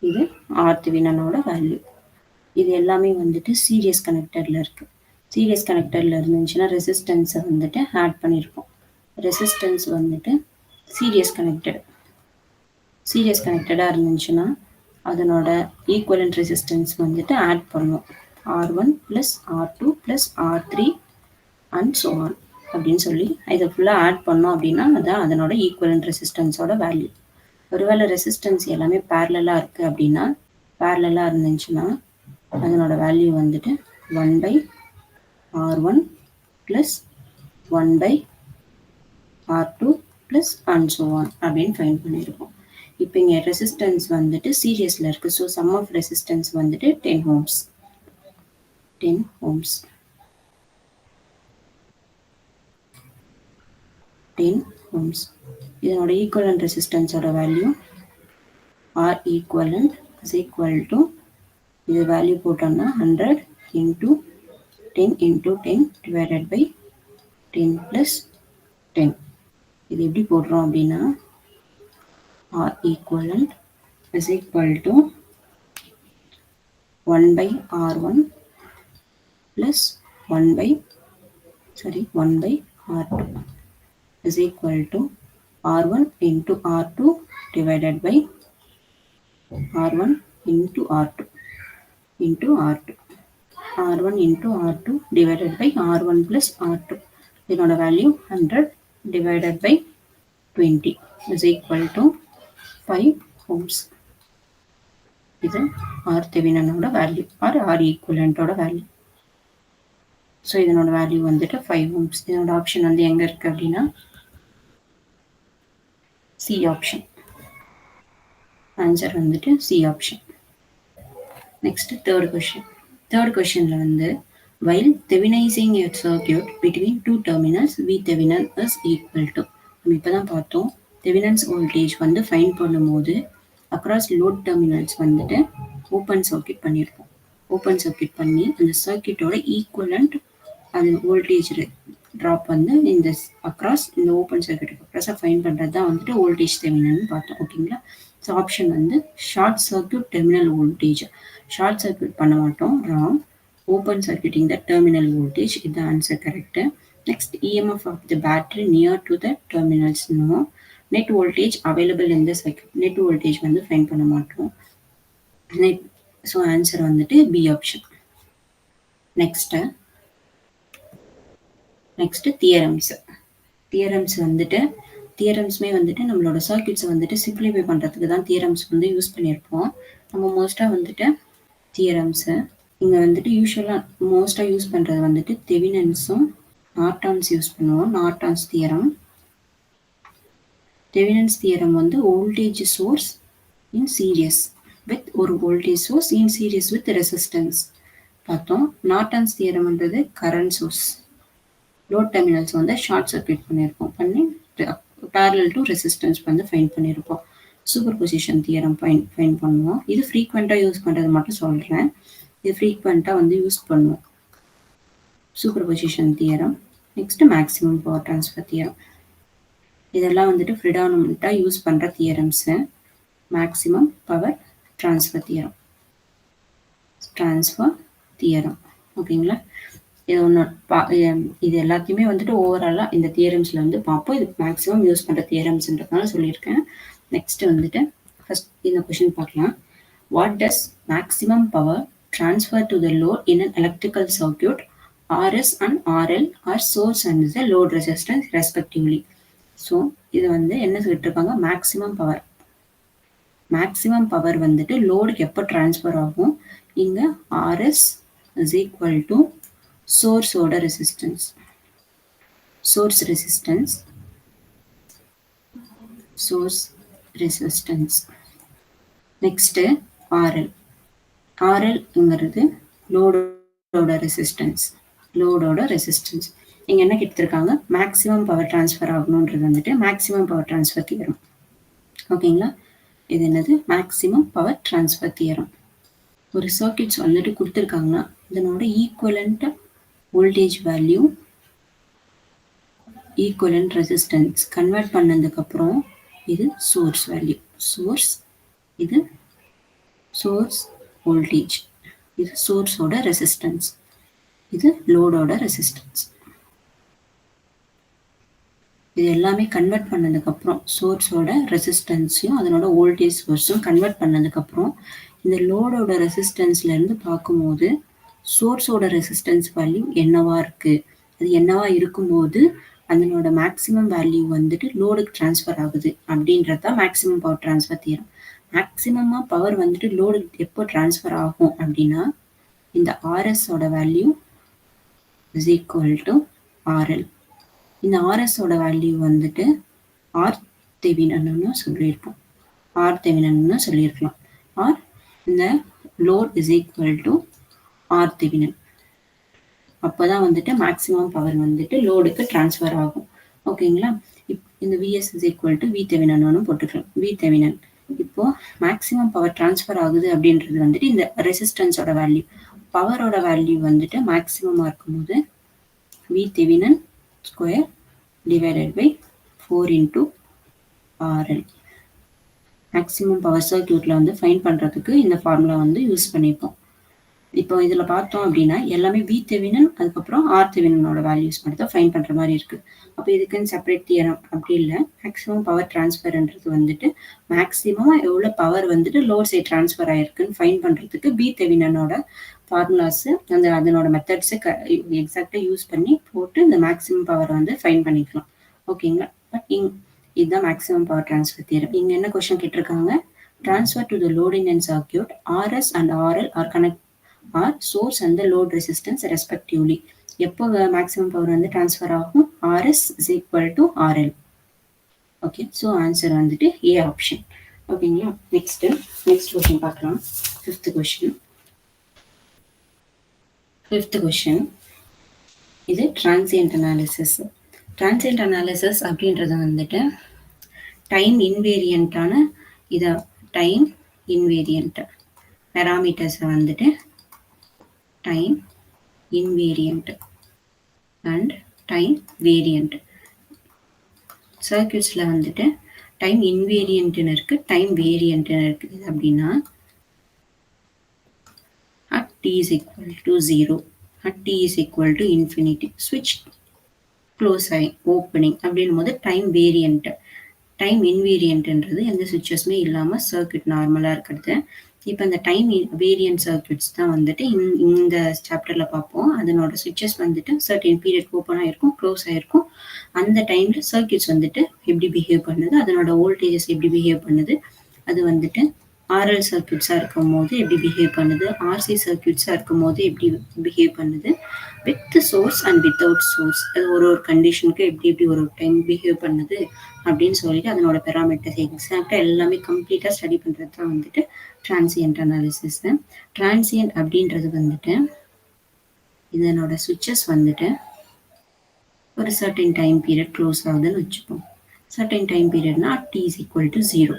இது RTheveninோட வேல்யூ. இது எல்லாமே வந்துட்டு சீரியஸ் கனெக்டரில் இருக்குது. சீரியஸ் கனெக்டரில் இருந்துச்சுன்னா ரெசிஸ்டன்ஸை வந்துட்டு ஆட் பண்ணியிருப்போம். ரெசிஸ்டன்ஸ் வந்துட்டு சீரியஸ் கனெக்டடாக இருந்துச்சுன்னா அதனோட ஈக்குவலண்ட் ரெசிஸ்டன்ஸ் வந்துட்டு ஆட் பண்ணுவோம். R1 + R2 + R3 and so on அப்படின்னு சொல்லி இதை ஃபுல்லாக ஆட் பண்ணோம் அப்படின்னா அதான் அதனோட ஈக்குவலண்ட் ரெசிஸ்டன்ஸோட வேல்யூ. ஒருவேளை ரெசிஸ்டன்ஸ் எல்லாமே பேரலாக இருக்குது அப்படின்னா பேரலாக இருந்துச்சுன்னா அதனோட வேல்யூ வந்துட்டு 1/R1 + 1/R2 + and so on அப்படின்னு ஃபைன் பண்ணியிருக்கோம். இப்போ இங்கே ரெசிஸ்டன்ஸ் வந்துட்டு சீரியஸில் இருக்குது. ஸோ சம் ஆஃப் ரெசிஸ்டன்ஸ் வந்துட்டு 10 ஓம்ஸ். இதனோட ஈக்குவலண்ட் ரெசிஸ்டன்ஸோட value R equivalent is equal to இது வேல்யூ போட்டோம்னா 100 into 10 into 10 divided by 10 plus 10. இது எப்படி போடுறோம் அப்படின்னா R equivalent is equal to 1/R1 plus 1/R2 is equal to R1 into R2 divided by R1 into R2 R1 into R2 divided by R1 plus R2. இதனோட value 100 divided by 20 is equal to 5 ohms. இது ஆர் தெவினனோட வேல்யூ ஆர் ஈக்குவலண்டோட வேல்யூ. ஸோ இதனோட வேல்யூ வந்துட்டு 5 ohms. இதனோட ஆப்ஷன் வந்து எங்கே இருக்குது அப்படின்னா சி ஆப்ஷன். ஆன்சர் வந்துட்டு C option. Next third question. Third கொஷினில் வந்து while thevenizing a circuit between two terminals V thevenin is equal to, நம்ம இப்போ தான் பார்த்தோம் தெவினன்ஸ் வோல்டேஜ் வந்து ஃபைன் பண்ணும்போது அக்ராஸ் லோட் டெர்மினல்ஸ் வந்துட்டு ஓப்பன் சர்க்கியூட் பண்ணியிருப்போம். ஓப்பன் சர்க்கியூட் பண்ணி அந்த சர்க்கியூட்டோட ஈக்குவலண்ட் அந்த வோல்டேஜ் ட்ராப் வந்து இந்த அக்ராஸ் இந்த ஓப்பன் சர்க்கியூட்டுக்கு அக்ராஸாக ஃபைன் பண்ணுறது தான் வந்துட்டு வோல்டேஜ் தெவினன்னு பார்த்தோம். ஓகேங்களா? ஸோ ஆப்ஷன் வந்து short circuit terminal voltage. Short circuit பண்ண மாட்டோம், wrong. Open circuiting the terminal voltage is the answer correct. Next, EMF of the battery near to the terminals, no. Net voltage available in the circuit. Net voltage வந்து find பண்ண மாட்டோம். Net, so answer வந்துட்டு B option. Next theorems. Theorems வந்துட்டு தியரம்ஸ்மே வந்துட்டு நம்மளோட சர்க்கியூட்ஸை வந்துட்டு சிம்பிளிஃபை பண்ணுறதுக்கு தான் தியரம்ஸ் வந்து யூஸ் பண்ணியிருப்போம். நம்ம மோஸ்ட்டாக வந்துட்டு தியரம்ஸை இங்கே வந்துட்டு யூஸ்வலாக மோஸ்ட்டாக யூஸ் பண்ணுறது வந்துட்டு தெவினன்ஸும் நார்டான்ஸ் யூஸ் பண்ணுவோம். Norton's theorem. தெவினன்ஸ் தியரம் வந்து voltage source in series with ஒரு voltage source in series with resistance பார்த்தோம். நார்டான்ஸ் தியரம்ன்றது கரண்ட் சோர்ஸ். லோட் டெர்மினல்ஸ் வந்து ஷார்ட் சர்க்கியூட் பண்ணியிருப்போம், பண்ணி பேரலல் டு ரெசிஸ்டன்ஸ் வந்து ஃபைன் பண்ணியிருப்போம். சூப்பர் பொசிஷன் தியரம் ஃபைன் பண்ணுவோம். இது ஃப்ரீக்வெண்ட்டாக யூஸ் பண்ணுறது மட்டும் சொல்கிறேன். இது ஃப்ரீக்வெண்ட்டாக வந்து யூஸ் பண்ணுவோம். Superposition theorem. Next maximum power transfer theorem. இதெல்லாம் வந்துட்டு ப்ரிடாமினண்ட்டாக யூஸ் பண்ணுற theorems. Maximum power transfer theorem. ஓகேங்களா? இது ஒன்று இது எல்லாத்தையுமே வந்துட்டு ஓவராலாக இந்த தியரம்ஸில் வந்து பார்ப்போம். இது மேக்ஸிமம் யூஸ் பண்ணுற தியரம்ஸ்ன்றதுனால சொல்லியிருக்கேன். நெக்ஸ்ட் வந்துட்டு ஃபர்ஸ்ட் இந்த கொஷின் பார்க்கலாம். What does maximum power transfer to the load in an electrical circuit? RS and RL are source and the load resistance respectively. So இது வந்து என்ன சொல்லிட்டு இருக்காங்க, மேக்ஸிமம் பவர். மேக்ஸிமம் பவர் வந்துட்டு லோடுக்கு எப்போ டிரான்ஸ்ஃபர் ஆகும், இங்கே RS is equal to சோர்ஸோட resistance. Source resistance. Next RL. RLங்கிறது லோடோட ரெசிஸ்டன்ஸ். இங்கே என்ன கேட்டிருக்காங்க, மேக்ஸிமம் பவர் ட்ரான்ஸ்ஃபர் ஆகணுன்றது வந்துட்டு மேக்ஸிமம் பவர் ட்ரான்ஸ்ஃபர் தியரம். ஓகேங்களா? இது என்னது, மேக்ஸிமம் பவர் ட்ரான்ஸ்ஃபர் தியரம். ஒரு சர்க்கியூட்ஸ் வந்துட்டு கொடுத்துருக்காங்கன்னா இதனோட equivalent voltage value, equivalent resistance convert பண்ணதுக்கப்புறம் இது சோர்ஸ் வேல்யூ. இது சோர்ஸ் வோல்டேஜ், இது சோர்ஸோட ரெசிஸ்டன்ஸ், இது லோடோட ரெசிஸ்டன்ஸ். இது எல்லாமே கன்வெர்ட் பண்ணதுக்கப்புறம் சோர்ஸோட ரெசிஸ்டன்ஸையும் அதனோட வோல்டேஜ் சோர்ஸும் கன்வெர்ட் பண்ணதுக்கப்புறம் இந்த லோடோட ரெசிஸ்டன்ஸ்லேருந்து பார்க்கும்போது சோர்ஸோட ரெசிஸ்டன்ஸ் வேல்யூ என்னவா இருக்குது, அது என்னவா இருக்கும்போது அதனோட மேக்ஸிமம் வேல்யூ வந்துட்டு லோடுக்கு ட்ரான்ஸ்ஃபர் ஆகுது அப்படின்றது தான் மேக்ஸிமம் பவர் ட்ரான்ஸ்ஃபர் தியரம். மேக்ஸிமமாக பவர் வந்துட்டு லோடுக்கு எப்போ ட்ரான்ஸ்ஃபர் ஆகும் அப்படின்னா இந்த ஆர்எஸோட value is equal to RL. இந்த ஆர்எஸோட வேல்யூ வந்துட்டு ஆர் தெவினன்னு சொல்லியிருப்போம், ஆர் இந்த load is equal to R Thevenin. அப்போதான் வந்துட்டு மேக்ஸிமம் பவர் வந்துட்டு லோடுக்கு ட்ரான்ஸ்ஃபர் ஆகும். ஓகேங்களா? இந்த VS is equal to V தெவினன்னு போட்டுக்கலாம். வி தெவினன் இப்போ மேக்ஸிமம் பவர் ட்ரான்ஸ்ஃபர் ஆகுது அப்படின்றது வந்துட்டு இந்த ரெசிஸ்டன்ஸோட வேல்யூ. பவரோட வேல்யூ வந்துட்டு மேக்ஸிமமாக இருக்கும்போது V Thevenin square divided by 4 into RL. Maximum power சர்க்கியூட்டில் வந்து ஃபைன் பண்ணுறதுக்கு இந்த ஃபார்முலா வந்து யூஸ் பண்ணிப்போம். இப்போ இதில் பார்த்தோம் அப்படின்னா எல்லாமே வி தெவினன் அதுக்கப்புறம் ஆர் தெவினனோட வேல்யூஸ் மட்டும் தான் ஃபைன் பண்ணுற மாதிரி இருக்குது. அப்போ இதுக்குன்னு செப்பரேட் தியரம் அப்படி இல்லை. மேக்ஸிமம் பவர் ட்ரான்ஸ்ஃபர்ன்றது வந்துட்டு மேக்ஸிமமாக எவ்வளோ பவர் வந்துட்டு லோட் சைட் ட்ரான்ஸ்ஃபர் ஆகிருக்குன்னு ஃபைன் பண்ணுறதுக்கு பி தெவினனோட ஃபார்முலாஸு அதனோட மெத்தட்ஸை எக்ஸாக்டாக யூஸ் பண்ணி போட்டு இந்த மேக்ஸிமம் பவரை வந்து ஃபைன் பண்ணிக்கலாம். ஓகேங்களா? பட் இதுதான் மேக்ஸிமம் பவர் ட்ரான்ஸ்ஃபர் தியரம். இங்கே என்ன கொஸ்டின் கேட்டிருக்காங்க, transfer to the load in circuit, RS and RL are source and the load resistance respectively. எப்போ maximum power வந்து transfer ஆகும்? RS is equal to RL. Okay, so answer வந்துட்டு ஏ ஆப்ஷன். ஓகேங்களா, நெக்ஸ்ட் கொஸ்டின் பார்க்கலாம். ஃபிஃப்த் கொஸ்டின் இது டிரான்சியன்ட் அனாலிசிஸ். டிரான்சியன்ட் அனாலிசிஸ் அப்படின்றது வந்துட்டு டைம் இன்வேரியண்ட்டான இதை டைம் இன்வேரியண்ட் பேராமீட்டர்ஸை வந்துட்டு time invariant and time variant சர்க்கியூட்ஸில் வந்துட்டு டைம் இன்வேரியண்ட்னு இருக்குது, டைம் வேரியண்ட்னு இருக்குது. அப்படின்னா at t is equal to 0, at t is equal to infinity, switch close opening அப்படின்னும் போது டைம் வேரியண்ட். டைம் இன்வேரியன்ட்ன்றது எந்த சுவிச்சஸுமே இல்லாமல் சர்க்கியூட் நார்மலாக இருக்கிறது. இப்போ இந்த டைம் வேரியன்ட் சர்க்கியூட்ஸ் தான் வந்துட்டு இந்த சாப்டரில் பார்ப்போம். அதனோட சுவிச்சஸ் வந்துட்டு சர்டன் பீரியட் ஓப்பன் ஆகிருக்கும், க்ளோஸ் ஆகிருக்கும். அந்த டைமில் சர்க்கியூட்ஸ் வந்துட்டு எப்படி பிஹேவ் பண்ணுது, அதனோட வோல்டேஜஸ் எப்படி பிஹேவ் பண்ணுது, அது வந்துட்டு ஆர்எல் சர்க்கியூட்ஸாக இருக்கும் போது எப்படி பிஹேவ் பண்ணுது, ஆர்சி சர்க்கியூட்ஸாக இருக்கும் போது எப்படி பிஹேவ் பண்ணுது, with source and without source அது ஒரு கண்டிஷனுக்கு எப்படி ஒரு டைம் பிஹேவ் பண்ணுது அப்படின்னு சொல்லிட்டு அதனோட பெராமீட்டர்ஸ் எக்ஸாக்டாக எல்லாமே கம்ப்ளீட்டாக ஸ்டடி பண்ணுறது தான் வந்துட்டு டிரான்சியன்ட் அனாலிசிஸ். டிரான்சியன்ட் அப்படின்றது வந்துட்டு இதனோட சுவிச்சஸ் வந்துட்டு ஒரு சர்டன் டைம் பீரியட் க்ளோஸ் ஆகுதுன்னு வச்சுப்போம். சர்டன் டைம் பீரியட்னா t is equal to 0.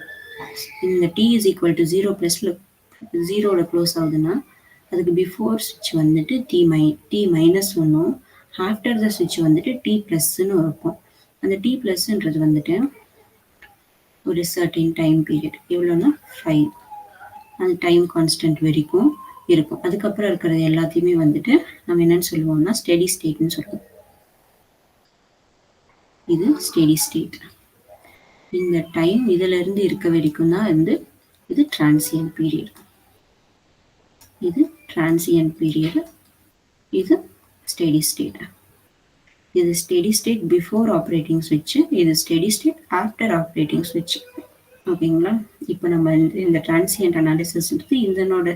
இந்த t is equal to 0 ப்ளஸில் 0ல க்ளோஸ் ஆகுதுன்னா அதுக்கு பிஃபோர் சுவிட்ச் வந்துட்டு t மைனஸ் ஒன்றும், ஆஃப்டர் த சுவிட்ச் வந்துட்டு t ப்ளஸ்ன்னு இருக்கும். அந்த t ப்ளஸ்ன்றது வந்துட்டு ஒரு சர்டன் டைம் பீரியட் எவ்வளோன்னா 5. அந்த டைம் கான்ஸ்டன்ட் வரைக்கும் இருக்கும். அதுக்கப்புறம் இருக்கிறது எல்லாத்தையுமே வந்துட்டு நம்ம என்னன்னு சொல்லுவோம்னா ஸ்டெடி ஸ்டேட்னு சொல்லுவோம். இது ஸ்டெடி ஸ்டேட். இந்த டைம் இதுல இருந்து இருக்க வரைக்கும் தான் வந்து இது டிரான்சியன்ட் பீரியட். இது டிரான்சியன்ட் பீரியட், இது ஸ்டெடி ஸ்டேட். இது ஸ்டெடி ஸ்டேட் பிஃபோர் ஆப்ரேட்டிங் சுவிட்ச், இது ஸ்டெடி ஸ்டேட் ஆஃப்டர் ஆப்ரேட்டிங் சுவிட்ச். ஓகேங்களா, இப்போ நம்ம இந்த டிரான்சியன்ட் அனாலிசிஸ்ன்றது இதனோட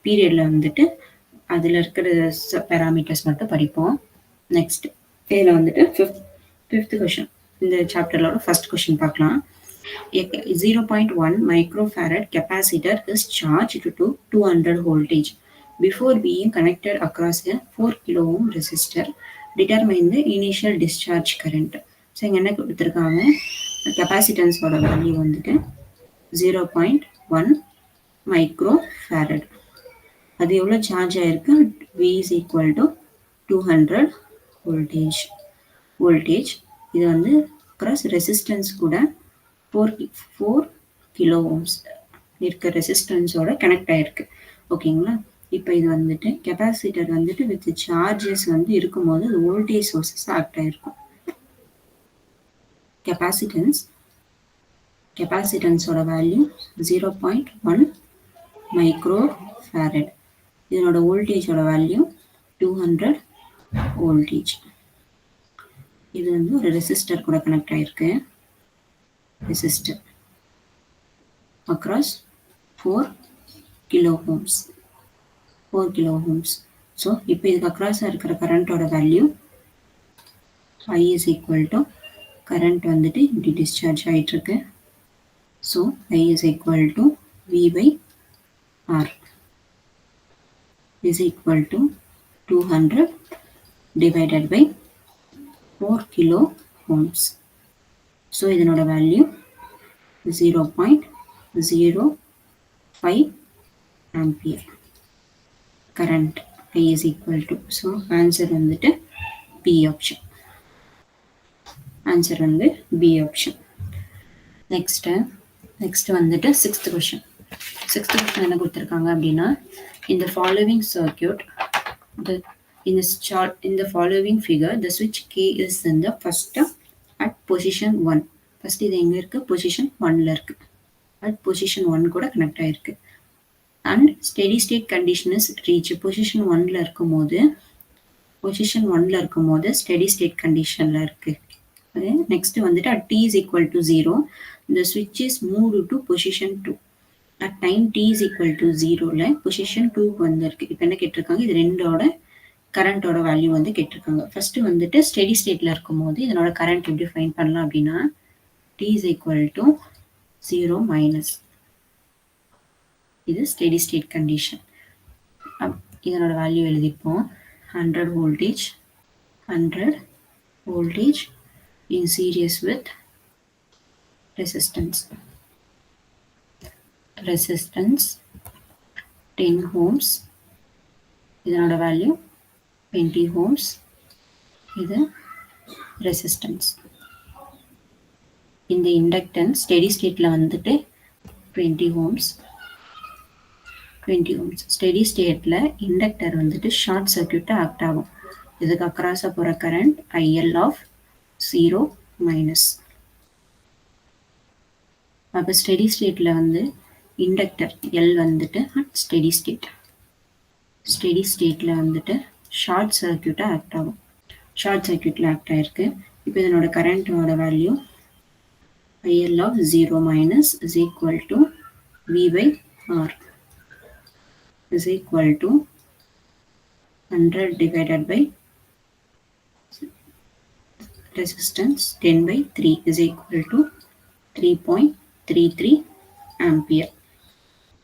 பீரியட்ல வந்துட்டு அதில் இருக்கிற பேராமீட்டர்ஸ் மட்டும் படிப்போம். நெக்ஸ்ட் இதில் வந்துட்டு ஃபிஃப்த் கொஷின், இந்த சாப்டர்லோட ஃபர்ஸ்ட் கொஷின் பார்க்கலாம். 0.1 microfarad capacitor is charged to 200 voltage before being connected across a 4 kilo ohm resistor. Determine the initial discharge current. So இங்கே என்ன கொடுத்துருக்காங்க, கெப்பாசிட்டன்ஸோட வேல்யூ வந்துட்டு 0.1 microfarad. அது எவ்வளோ சார்ஜ் ஆயிருக்கு, V is equal to 200 voltage. இது வந்து அக்ராஸ் ரெசிஸ்டன்ஸ் கூட 4 கிலோ ஓம்ஸ் இருக்க ரெசிஸ்டன்ஸோட கனெக்ட் ஆயிருக்கு. ஓகேங்களா, இப்போ இது வந்துட்டு கெப்பாசிட்டர் வந்துட்டு வித் சார்ஜஸ் வந்து இருக்கும்போது அது வோல்டேஜ் சோர்ஸஸ் ஆக்ட் ஆயிருக்கும். கெப்பாசிட்டன்ஸோட வேல்யூ 0.1 மைக்ரோஃபாரட். இதனோட வோல்டேஜோட வேல்யூ 200 வோல்டேஜ். இது வந்து ஒரு ரெசிஸ்டர் கூட கனெக்ட் ஆயிருக்கு. Resistor across 4 kilo ohms. So இப்போ இதுக்கு அக்ராஸாக இருக்கிற கரண்ட்டோட value I is equal to current வந்துட்டு இப்படி டிஸ்சார்ஜ் ஆகிட்டுருக்கு. So I is equal to V by R is equal to 200 divided by 4 kilo ohms. So இதனோட value 0.05 ampere. Current I is equal to, so answer வந்துட்டு B option. Answer வந்து B option. Next வந்துட்டு sixth question என்ன கொடுத்துருக்காங்க அப்படின்னா, in the following circuit, in the following figure, the switch K is in the first at position 1. First இது எங்கே இருக்குது, பொசிஷன் 1ல இருக்குது. அட் பொசிஷன் 1 கூட கனெக்ட் ஆகிருக்கு. And steady state condition is reach. Position 1ல இருக்கும்போது ஸ்டெடி ஸ்டேட் கண்டிஷனில் இருக்குது. நெக்ஸ்ட் வந்துட்டு at t is equal to 0, the switch is moved to position 2. At time t is equal to 0ல பொசிஷன் 2க்கு வந்திருக்கு. இப்போ என்ன கேட்டிருக்காங்க, இது ரெண்டோட கரண்டோட வேல்யூ வந்து கேட்டிருக்காங்க. ஃபர்ஸ்ட் வந்துட்டு ஸ்டெடி ஸ்டேட்ல இருக்கும்போது இதனோட கரண்ட் எப்படி ஃபைண்ட் பண்ணலாம் அப்படின்னா t is equal to 0 minus, இது ஸ்டெடி ஸ்டேட் கண்டிஷன். இதனோட value எழுதிப்போம். 100 voltage 100 voltage in series with resistance 10 ohms, இதனோட வேல்யூ 20 ohms, இது ரெசிஸ்டன்ஸ். இந்த இண்டக்டன்ஸ் ஸ்டெடி ஸ்டேட்ல வந்துட்டு 20 ohms. ஸ்டெடி ஸ்டேட்ல இண்டக்டர் வந்துட்டு ஷார்ட் சர்க்யூட்டா ஆக்ட் ஆகும். இதுக்கு அக்ராஸா போற கரண்ட் IL ஆஃப் 0 மைனஸ். அப்போ ஸ்டெடி ஸ்டேட்ல வந்து இண்டக்டர் L வந்துட்டு ஸ்டெடி ஸ்டேட்ல வந்துட்டு ஷார்ட் சர்க்யூட்டா ஆக்ட் ஆகும். ஷார்ட் சர்க்யூட்ல ஆக்ட் ஆயிருக்கு. இப்போ இதனோட கரண்டோட value IL of 0 minus is equal to V by R is equal to 100 divided by resistance 10 by 3 is equal to 3.33 ampere.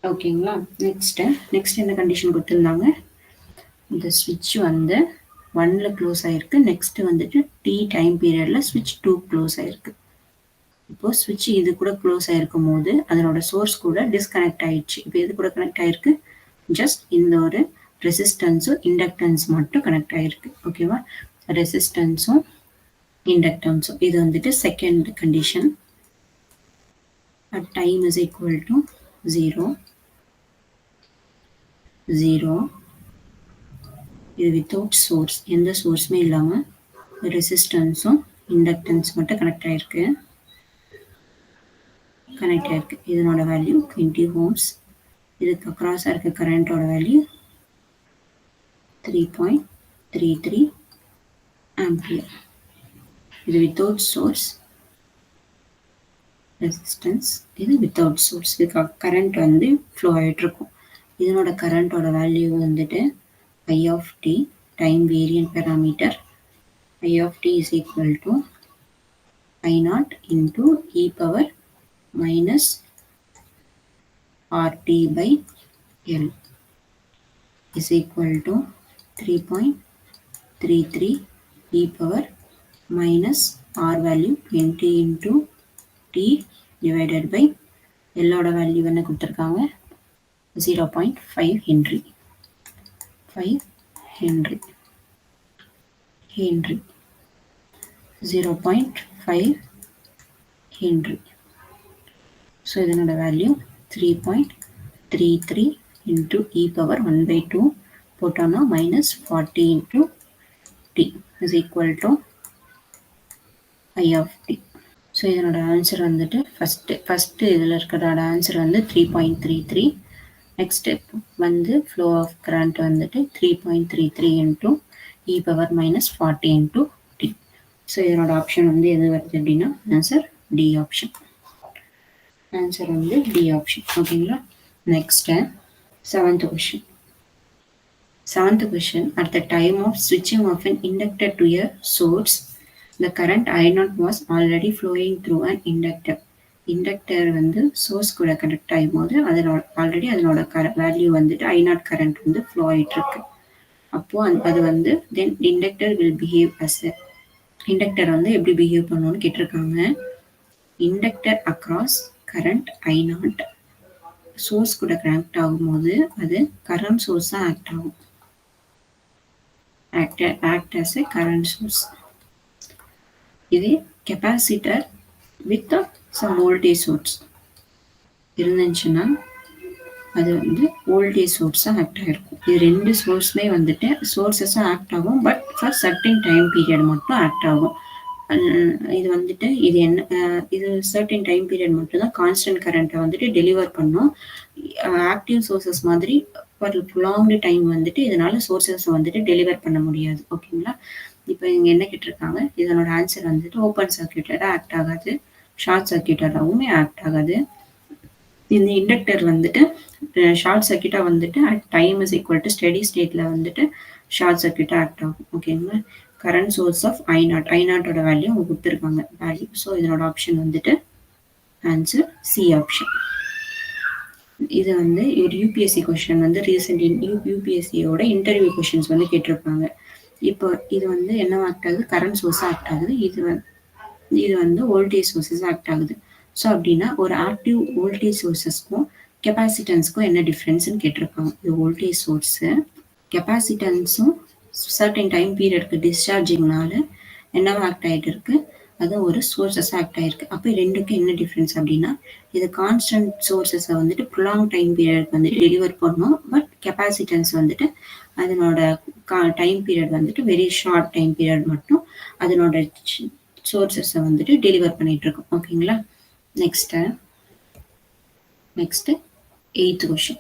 ஓகேங்களா. நெக்ஸ்ட் என்ன கண்டிஷன் கொடுத்துருந்தாங்க, இந்த ஸ்விட்ச் வந்து 1ல க்ளோஸ் ஆயிருக்கு. நெக்ஸ்ட் வந்துட்டு t டைம் பீரியட்ல ஸ்விட்ச் 2 க்ளோஸ் ஆயிருக்கு. இப்போ ஸ்விட்ச் இது கூட க்ளோஸ் ஆயிருக்கும் போது அதனோட சோர்ஸ் கூட டிஸ்கனெக்ட் ஆயிடுச்சு. இப்போ இது கூட கனெக்ட் ஆயிருக்கு, ஜஸ்ட் இந்த ஒரு ரெசிஸ்டன்ஸும் இண்டக்டன்ஸ் மட்டும் கனெக்ட் ஆயிருக்கு. ஓகேவா, ரெசிஸ்டன்ஸும் இண்டக்டன்ஸும். இது வந்துட்டு second condition. Time is equal to 0 இது வித்தவுட் சோர்ஸ், எந்த சோர்ஸுமே இல்லாமல் ரெசிஸ்டன்ஸும் இண்டக்டன்ஸ் மட்டும் கனெக்ட் ஆயிருக்கு. இதனோட வேல்யூ 20 ohms. இதுக்கு அக்ராஸாக இருக்க கரண்டோட வேல்யூ 3.33 ஆம்பியர். இது வித்தவுட் சோர்ஸ், ரெசிஸ்டன்ஸ் இது வித்தவுட் சோர்ஸ். இதுக்கு கரண்ட் வந்து ஃப்ளோ ஆகிட்டு இருக்கும். இதனோட கரண்டோட வேல்யூ வந்துட்டு I of t time variant parameter. I of t is equal to I0 into e power minus RT by L is equal to 3.33 e power minus R value 20 into t divided by L ஓட வேல்யூ என்ன கொடுத்துருக்காங்க, 0.5 ஹென்றி. 5 Henry 0.5 Henry. ஸோ இதனோட வேல்யூ 3.33 into e power 1/2 போட்டோம்னா minus 40 into t is equal to I of t. So இதனோட ஆன்சர் வந்துட்டு ஃபஸ்ட்டு இதில் இருக்கிறதோட ஆன்சர் வந்து 3.33. நெக்ஸ்ட் வந்து ஃப்ளோ ஆஃப் கரண்ட் வந்துட்டு 3.33 into e power minus 40 into t. So இதனோட ஆப்ஷன் வந்து எது வருது அப்படின்னா ஆன்சர் டி ஆப்ஷன். ஆன்சர் வந்து டி ஆப்ஷன். ஓகேங்களா. Next seventh question. At the time of switching of an inductor to a source, the current I0 was already flowing through an inductor. Inductor வந்து சோர்ஸ் கூட கனெக்ட் ஆகும் போது ஆல்ரெடி அதனோட வேல்யூ வந்துட்டு I0 கரண்ட் வந்து ஃப்ளோ ஆகிட்டு இருக்கு. அப்போ அது வந்து then inductor will behave as a, inductor வந்து எப்படி பிஹேவ் பண்ணணும்னு கேட்டிருக்காங்க. Inductor across current I0 source கூட கனெக்ட் ஆகும்போது அது கரண்ட் சோர்ஸ் தான் ஆக்ட் ஆகும். Act as a current source. இது capacitor with some voltage source இருந்துச்சுன்னா அது வந்து வோல்டேஜ் சோர்ஸாக ஆக்ட் ஆகிருக்கும். இது ரெண்டு சோர்ஸுமே வந்துட்டு சோர்ஸஸாக ஆக்ட் ஆகும், but for certain time period மட்டும் ஆக்ட் ஆகும். இது வந்துட்டு இது இது சர்டன் டைம் பீரியட் மட்டும் தான் கான்ஸ்டன்ட் கரண்ட்டை வந்துட்டு டெலிவர் பண்ணும். ஆக்டிவ் சோர்சஸ் மாதிரி ஃபார் லாங் டைம் வந்துட்டு இதனால சோர்சஸ் வந்துட்டு டெலிவர் பண்ண முடியாது. ஓகேங்களா. இப்போ இங்கே என்ன கேட்டிருக்காங்க, இதனோட ஆன்சர் வந்துட்டு ஓப்பன் சர்க்யூட்டடாக ஆக்ட் ஆகாது, ஷார்ட் சர்க்யூட்டடாகவுமே ஆக்ட் ஆகாது. இந்த இண்டக்டர் வந்துட்டு ஷார்ட் சர்க்யூட்டாக வந்துட்டு at time is equal to steady ஸ்டேட்டில் வந்துட்டு ஷார்ட் சர்க்யூட்டாக ஆக்ட் ஆகும். ஓகேங்களா? கரண்ட் சோர்ஸ் ஆஃப் ஐநாட்டோட வேல்யூ அவங்க கொடுத்துருக்காங்க வேல்யூ. ஸோ இதனோட ஆப்ஷன் வந்துட்டு ஆன்சர் சி ஆப்ஷன். இது வந்து ஒரு யூபிஎஸ்சி கொஸ்டின் வந்து ரீசெண்ட் யூபிஎஸ்சியோட இன்டர்வியூ கொஸ்டின்ஸ் வந்து கேட்டிருப்பாங்க. இப்போ இது வந்து என்ன ஆக்ட் ஆகுது? கரண்ட் சோர்ஸாக ஆக்ட் ஆகுது. இது வந்து வோல்டேஜ் சோர்ஸஸ் ஆக்ட் ஆகுது. ஸோ அப்படின்னா ஒரு ஆக்டிவ் வோல்டேஜ் சோர்ஸஸ்க்கும் கெப்பாசிட்டன்ஸ்க்கும் என்ன டிஃப்ரென்ஸ்னு கேட்டிருப்பாங்க. இது வோல்டேஜ் சோர்ஸு, கெப்பாசிட்டன்ஸும் சர்டன் டைம் பீரியட்க்கு டிஸ்சார்ஜிங்னால என்னவா ஆக்ட் ஆகிட்டு இருக்கு? அது ஒரு சோர்ஸஸ் ஆக்ட் ஆகிருக்கு. அப்போ ரெண்டுக்கும் என்ன டிஃப்ரென்ஸ் அப்படின்னா, இது கான்ஸ்டன்ட் சோர்ஸஸை வந்துட்டு ப்ரொலாங் டைம் பீரியட் வந்துட்டு டெலிவர் பண்ணும். பட் கெப்பாசிட்டன்ஸ் வந்துட்டு அதனோட டைம் பீரியட் வந்துட்டு வெரி ஷார்ட் டைம் பீரியட் மட்டும் அதனோட சோர்ஸஸை வந்துட்டு டெலிவர் பண்ணிட்டு இருக்கோம். ஓகேங்களா? Next 8th question.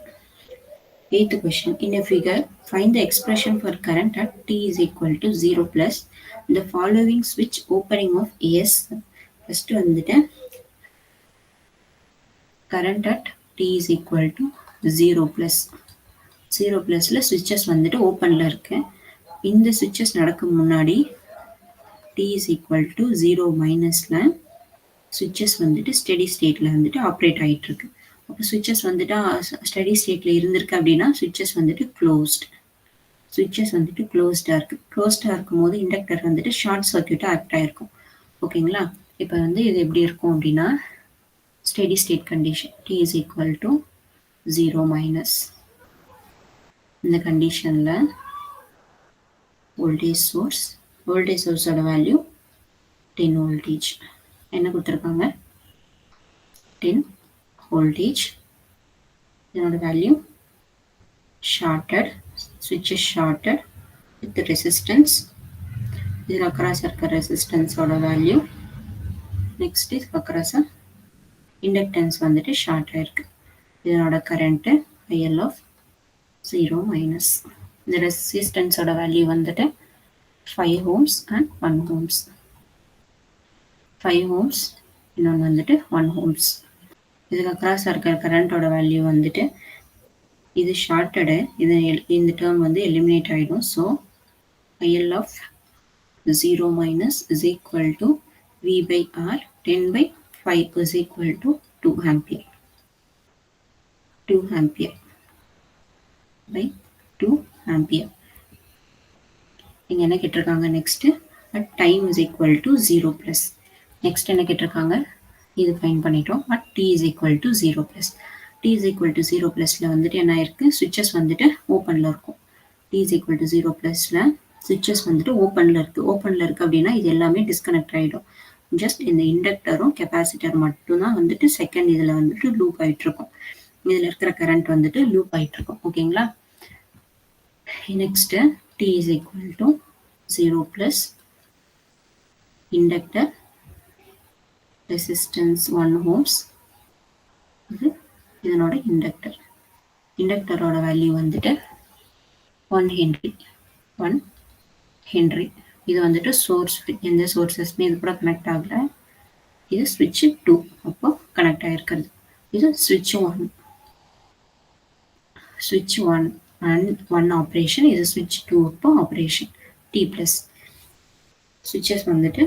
8th question. In a figure, find the expression for current at t is equal to 0 plus the following switch opening of S. First வந்துட்டு current at t is equal to 0 plus 0 plusல switches வந்துட்டு ஓப்பன்ல இருக்கு. இந்த switches நடக்கும் முன்னாடி t is equal to 0 minusல switches வந்துட்டு ஸ்டெடி ஸ்டேட்ல வந்துட்டு ஆப்ரேட் ஆகிட்டு இருக்கு. அப்போ switches வந்துட்டு ஸ்டெடி ஸ்டேட்ல இருந்திருக்கு அப்படின்னா switches வந்துட்டு க்ளோஸ்ட். switches வந்துட்டு க்ளோஸ்டாக இருக்கு. க்ளோஸ்டாக இருக்கும் போது இண்டக்டர் வந்துட்டு ஷார்ட் சர்க்யூட்டாக ஆக்ட் ஆகிருக்கும். ஓகேங்களா? இப்போ வந்து இது எப்படி இருக்கும் அப்படின்னா steady state condition t is equal to 0 minus. இந்த கண்டிஷனில் வோல்டேஜ் சோர்ஸோட வேல்யூ 10 voltage. என்ன கொடுத்துருக்காங்க? 10 voltage. இதனோட value shorted, switch is shorted with resistance. இதில் அக்ராஸ் இருக்க ரெசிஸ்டன்ஸோட வேல்யூ. நெக்ஸ்ட் இதுக்கு அக்ராஸ் இண்டக்டன்ஸ் வந்துட்டு ஷார்ட் ஆயிருக்கு. இதனோட கரண்ட்டு IL of 0 minus. இந்த ரெசிஸ்டன்ஸோட வேல்யூ வந்துட்டு 5 ohms and 1 ohms. 5 ohms இன்னொன்று வந்துட்டு 1 ohms. இதுக்கு அக்ராஸ் இருக்கிற கரண்டோட வேல்யூ வந்துட்டு இது ஷார்ட்டடு, இந்த டேர்ம் வந்து எலிமினேட் ஆகிடும். So IL of 0 minus is equal to V by R 10/5 is equal to 2 ampere. 2 ampere by 2 ampere. இங்கே என்ன கேட்டிருக்காங்க? Next at time is equal to 0 plus. Next என்ன கேட்டிருக்காங்க? இது ஃபைன் பண்ணிட்டோம். at t is equal to 0 plus. t is equal to 0 plusல வந்துட்டு என்ன ஆயிருக்கு? switches வந்துட்டு ஓப்பனில் இருக்கும். t is equal to 0 plusல switches வந்துட்டு ஓப்பனில் இருக்கு அப்படின்னா இது எல்லாமே டிஸ்கனெக்ட் ஆகிடும். ஜஸ்ட் இந்த இண்டக்டரும் கெப்பாசிட்டர் மட்டும்தான் வந்துட்டு செகண்ட் இதில் வந்துட்டு லூப் ஆகிட்டு இருக்கும். இதில் இருக்கிற கரண்ட் வந்துட்டு லூப் ஆகிட்டு இருக்கும். ஓகேங்களா? Next t is equal to 0 plus inductor resistance 1 ohms. இதனோட இண்டக்டரோட வேல்யூ வந்துட்டு 1 ஹென்ரி. இது வந்துட்டு சோர்ஸ், எந்த சோர்ஸஸ்மே இது கூட கனெக்ட் ஆகல. இது ஸ்விட்ச் 2 அப்போ கனெக்ட் ஆகிருக்கிறது. இது ஸ்விட்ச் 1 அண்ட் 1 ஆப்ரேஷன். இது ஸ்விட்ச் 2 அப்போ ஆப்ரேஷன் t ப்ளஸ். ஸ்விட்சஸ் வந்துட்டு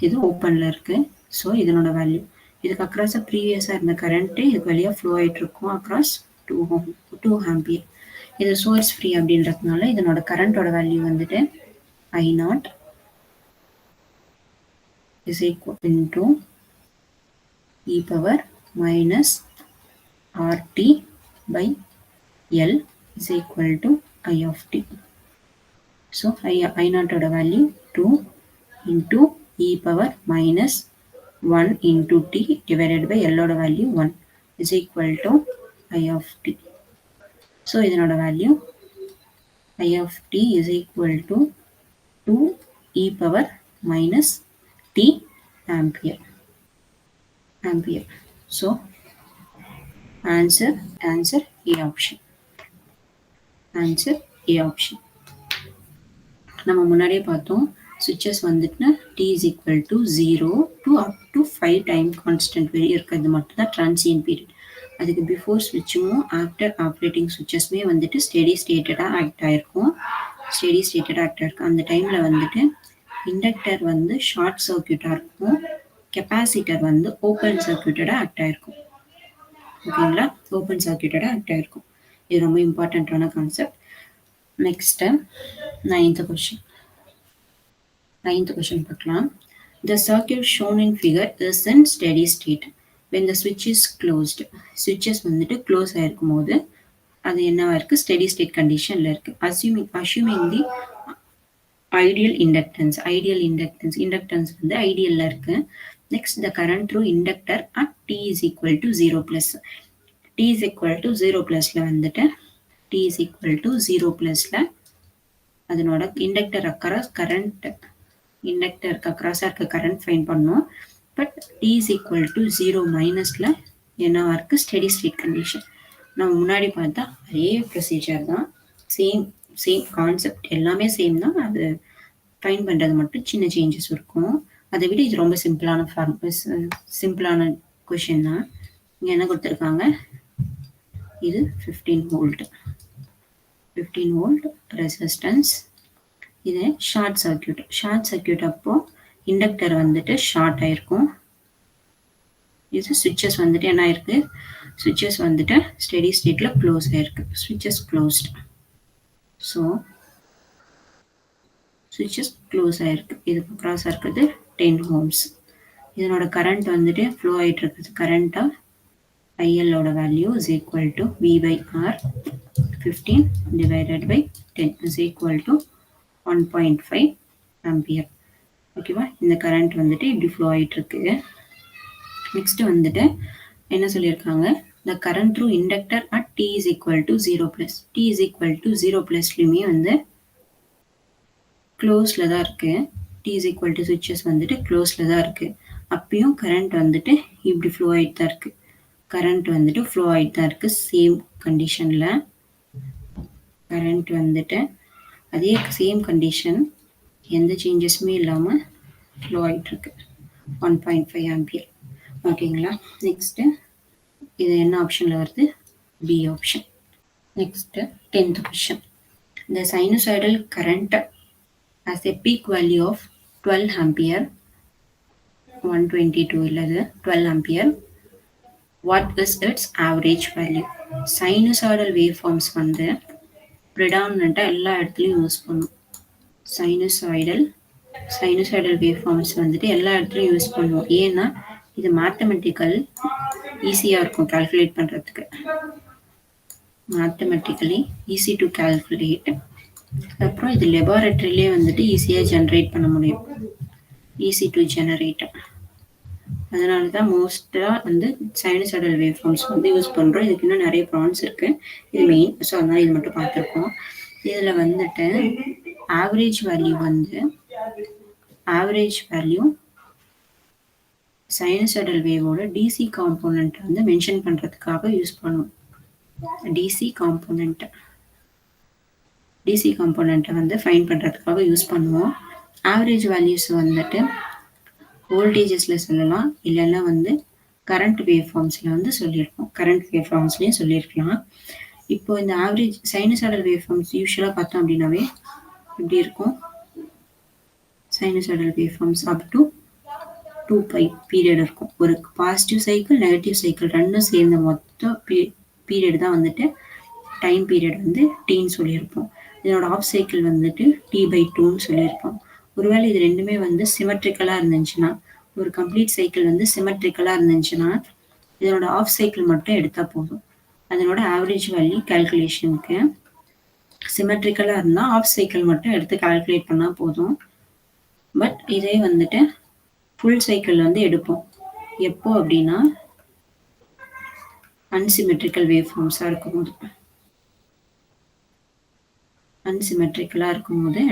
இது ஓப்பனில் இருக்குது. ஸோ இதனோட வேல்யூ இதுக்கு அக்ராஸாக ப்ரீவியஸாக இருந்த கரண்ட்டு இதுக்கு வழியாக ஃப்ளோ ஆகிட்டு இருக்கும் அக்ராஸ் 2 ஆம்பியர். இது சோர்ஸ் ஃப்ரீ அப்படின்றதுனால இதனோட கரண்ட்டோட வேல்யூ வந்துட்டு I0 is equal to e power minus RT by L is equal to I of t. So I0 oda value 2 into e power minus 1 into t divided by L oda value 1 is equal to I of t. So இதனோட value I of t is equal to 2 e power minus t ampere. So answer A option. Answer A option. நம்ம முன்னாடியே பார்த்தோம் switches வந்துட்டு t is equal to 0 to up to 5 time constant வரை இருக்கிறது மட்டும் தான் transient period. அதுக்கு பிஃபோர் ஸ்விட்சும் ஆஃப்டர் ஆப்ரேட்டிங் ஸ்விட்சஸ்மே வந்துட்டு ஸ்டெடி ஸ்டேட்டடாக ஆக்ட் ஆகிருக்கும். ஸ்டெடி ஸ்டேட்டடாக ஆக்ட் ஆகிருக்கும். அந்த டைமில் வந்துட்டு இண்டக்டர் வந்து ஷார்ட் சர்க்யூட்டாக இருக்கும், கெப்பாசிட்டர் வந்து ஓப்பன் சர்க்யூட்டடாக ஆக்ட் ஆகிருக்கும். ஓகேங்களா? ஓப்பன் சர்க்யூட்டடாக ஆக்ட் ஆகிருக்கும். இது ரொம்ப இம்பார்ட்டண்ட்டான கான்செப்ட். நெக்ஸ்ட்டு நைன்த் கொஷின் பார்க்கலாம். The circuit shown in figure is in steady state when the switch is closed. Switches வந்துட்டு க்ளோஸ் ஆகிருக்கும் போது அது என்னவா இருக்குது? ஸ்டெடி ஸ்டேட் கண்டிஷனில் இருக்குது. அஸ்யூமிங் தி ஐடியல் இண்டக்டன்ஸ் வந்து ஐடியலில் இருக்குது. Next the current through inductor at t is equal to 0+. t is equal to 0+ல வந்துட்டு t is equal to 0+ல அதனோட இண்டக்டர் அக்ராஸ் கரண்ட் இண்டக்டருக்கு அக்ராஸாக இருக்க கரண்ட் ஃபைன் பண்ணோம். But t is equal to 0- என்னவா இருக்குது? Steady state condition. நம்ம முன்னாடி பார்த்தா அதே ப்ரொசீஜர் தான், சேம் கான்செப்ட் எல்லாமே சேம் தான். அது ஃபைன் பண்ணுறது மட்டும் சின்ன சேஞ்சஸ் இருக்கும். அதை விட இது ரொம்ப சிம்பிளான கொஷின் தான். இங்கே என்ன கொடுத்துருக்காங்க? இது 15 வோல்ட் ரெசிஸ்டன்ஸ். இது ஷார்ட் சர்க்யூட் அப்போ இண்டக்டர் வந்துட்டு ஷார்ட் ஆயிருக்கும். இது சுவிட்சஸ் வந்துட்டு என்ன ஆயிருக்கு? சுவிட்சஸ் வந்துட்டு ஸ்டெடி ஸ்டேட்ல க்ளோஸ் ஆயிருக்கு. சுவிட்சஸ் க்ளோஸ்ட். ஸோ சுவிட்சஸ் க்ளோஸ் ஆயிருக்கு. இதுக்கு க்ராஸாக இருக்குது 10 ohms. இதனோட கரண்ட் வந்துட்டு ஃப்ளோ ஆகிட்டு இருக்குது. கரண்ட்டாக ILோட value is equal to V/R 15 divided by 10 is equal to 1.5 ampere. ஓகேவா? இந்த கரண்ட் வந்துட்டு இப்படி ஃப்ளோ ஆகிட்டு இருக்கு. நெக்ஸ்ட் வந்துட்டு என்ன சொல்லியிருக்காங்க? the current through inductor at t is equal to 0+. t is equal to 0+லையுமே வந்து க்ளோஸில் தான் இருக்குது. t is equal to switches வந்துட்டு க்ளோஸில் தான் இருக்குது. அப்பயும் கரண்ட் வந்துட்டு இப்படி ஃப்ளோ ஆகிட்டு தான் இருக்குது. சேம் கண்டிஷனில் கரண்ட் வந்துட்டு அதே சேம் கண்டிஷன், எந்த சேஞ்சஸுமே இல்லாமல் ஃப்ளோ ஆகிட்டுருக்கு. 1.5 ஆம்பியர். ஓகேங்களா? நெக்ஸ்ட்டு இது என்ன ஆப்ஷனில் வருது? B option. Next 10th question. The sinusoidal current has a peak value of 12 ampere. 122 இல்லது 12 ampere. What is its average value? Sinusoidal waveforms வந்து ப்ரிடாமினண்ட்டாக எல்லா இடத்துலையும் யூஸ் பண்ணும். சைனுசாய்டல் வேவ்ஃபார்ம்ஸ் வந்துட்டு எல்லா இடத்துலையும் யூஸ் பண்ணுவோம். ஏன்னா இது மேத்தமெட்டிக்கல் ஈஸியாக இருக்கும் கால்குலேட் பண்ணுறதுக்கு. Mathematically easy to calculate. அப்புறம் இது லெபார்டரியிலே வந்துட்டு ஈஸியாக ஜென்ரேட் பண்ண முடியும். Easy to generate. அதனால தான் மோஸ்ட்டாக வந்து சைனுசாய்டல் வேவ்ஃபார்ம்ஸ் வந்து யூஸ் பண்ணுறோம். இதுக்கு இன்னும் நிறைய ப்ரான்ஸ் இருக்குது. இது மெயின். ஸோ அதனால் இது மட்டும் பார்த்துருக்கோம். இதில் வந்துட்டு ஆவரேஜ் வேல்யூ சைனுசாய்டல் வேவோட டிசி காம்போனண்ட் வந்து மென்ஷன் பண்ணுறதுக்காக யூஸ் பண்ணுவோம். டிசி காம்போனண்ட்டை வந்து ஃபைன் பண்ணுறதுக்காக யூஸ் பண்ணுவோம். ஆவரேஜ் வேல்யூஸ் வந்துட்டு வோல்டேஜஸில் சொல்லலாம், இல்லைன்னா வந்து கரண்ட் வேவ்ஃபார்ம்ஸில் வந்து சொல்லியிருக்கோம். சொல்லியிருக்கலாம். இப்போ இந்த ஆவரேஜ் சைனுசாய்டல் வேவ்ஃபார்ம்ஸ் யூஸ்வலாக பார்த்தோம் அப்படின்னாவே எப்படி இருக்கும்? Sinusoidal waveforms up to 2π period இருக்கும். ஒரு பாசிட்டிவ் சைக்கிள், நெகட்டிவ் சைக்கிள் ரெண்டும் சேர்ந்த மொத்த பீரியட் தான் வந்துட்டு டைம் பீரியட் வந்து டீன்னு சொல்லியிருப்போம். இதனோட ஆஃப் சைக்கிள் வந்துட்டு T/2ன்னு சொல்லியிருப்போம். ஒருவேளை இது ரெண்டுமே வந்து சிமெட்ரிக்கலாக இருந்துச்சுன்னா, ஒரு கம்ப்ளீட் சைக்கிள் வந்து சிமெட்ரிக்கலாக இருந்துச்சுன்னா இதனோட ஆஃப் சைக்கிள் மட்டும் எடுத்தால் போதும். அதனோட ஆவரேஜ் வேல்யூ கால்குலேஷனுக்கு சிமெட்ரிக்கலாக இருந்தால் ஆஃப் சைக்கிள் மட்டும் எடுத்து கால்குலேட் பண்ணால் போதும். பட் இதே வந்துட்டு ஃபுல் சைக்கிள் வந்து எடுப்போம். எப்போ அப்படின்னா அன்சிமெட்ரிக்கல் வேவ்ஃபார்ம்ஸாக இருக்கும்போது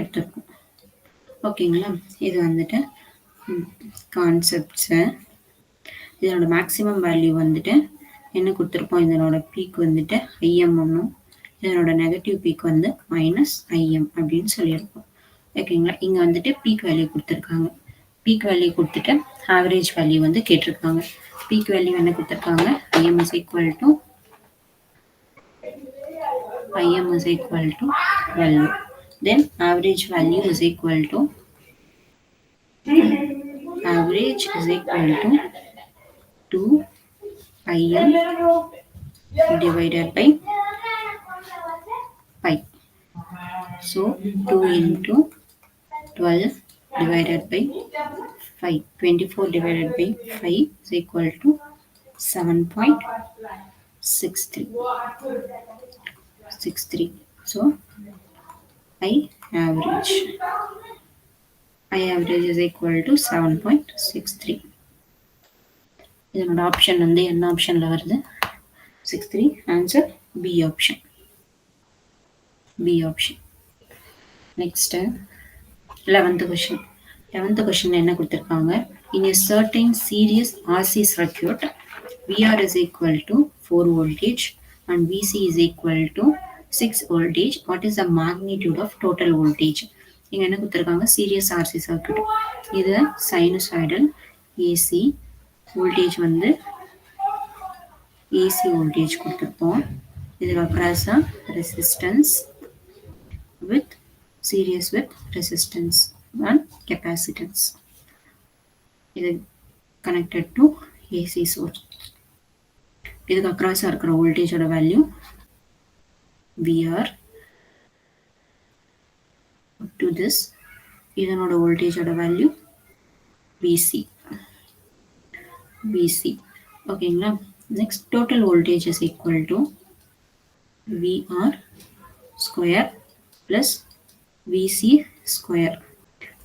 எடுத்துருக்கோம். ஓகேங்களா? இது வந்துட்டு கான்செப்ட்ஸு. இதனோட மேக்ஸிமம் வேல்யூ வந்துட்டு என்ன கொடுத்துருப்போம்? இதனோட பீக் வந்துட்டு IM ஒன்றும், இதனோட நெகட்டிவ் பீக் வந்து -IM அப்படின்னு சொல்லியிருப்போம். ஓகேங்களா? இங்கே வந்துட்டு பீக் வேல்யூ கொடுத்துருக்காங்க. பீக் வேல்யூ கொடுத்துட்டு ஆவரேஜ் வேல்யூ வந்து கேட்டிருக்காங்க. பீக் வேல்யூ என்ன கொடுத்துருக்காங்க, IM is equal to 12. Then average value is equal to 2IM divided by pi. So 2 into 12 divided by 5. 24 divided by 5 is equal to 7.63. So I average is equal to 7.63. இதனோட ஆப்ஷன் வந்து என்ன ஆப்ஷன்ல வருது, 63. Answer B option. Next 11th question. 11th question என்ன கொடுத்திருக்காங்க, in a certain series RC circuit VR is equal to 4 voltage and VC is equal to 6 voltage. What is the magnitude of total voltage? இங்க என்ன கொடுத்திருக்காங்க, சீரியஸ் RC சர்க்யூட். இது சைனசாய்டல் AC வோல்டேஜ் வந்து AC வோல்டேஜ் கொடுத்திருப்போம். இதில் across resistance with series with resistance and capacitance. இது connected to AC source. இதுக்கு across இருக்கிற வோல்டேஜோட வேல்யூ VR to this. இதனோட வோல்டேஜோட வேல்யூ VC. ஓகேங்களா. Next total voltage is equal to VR square plus VC square.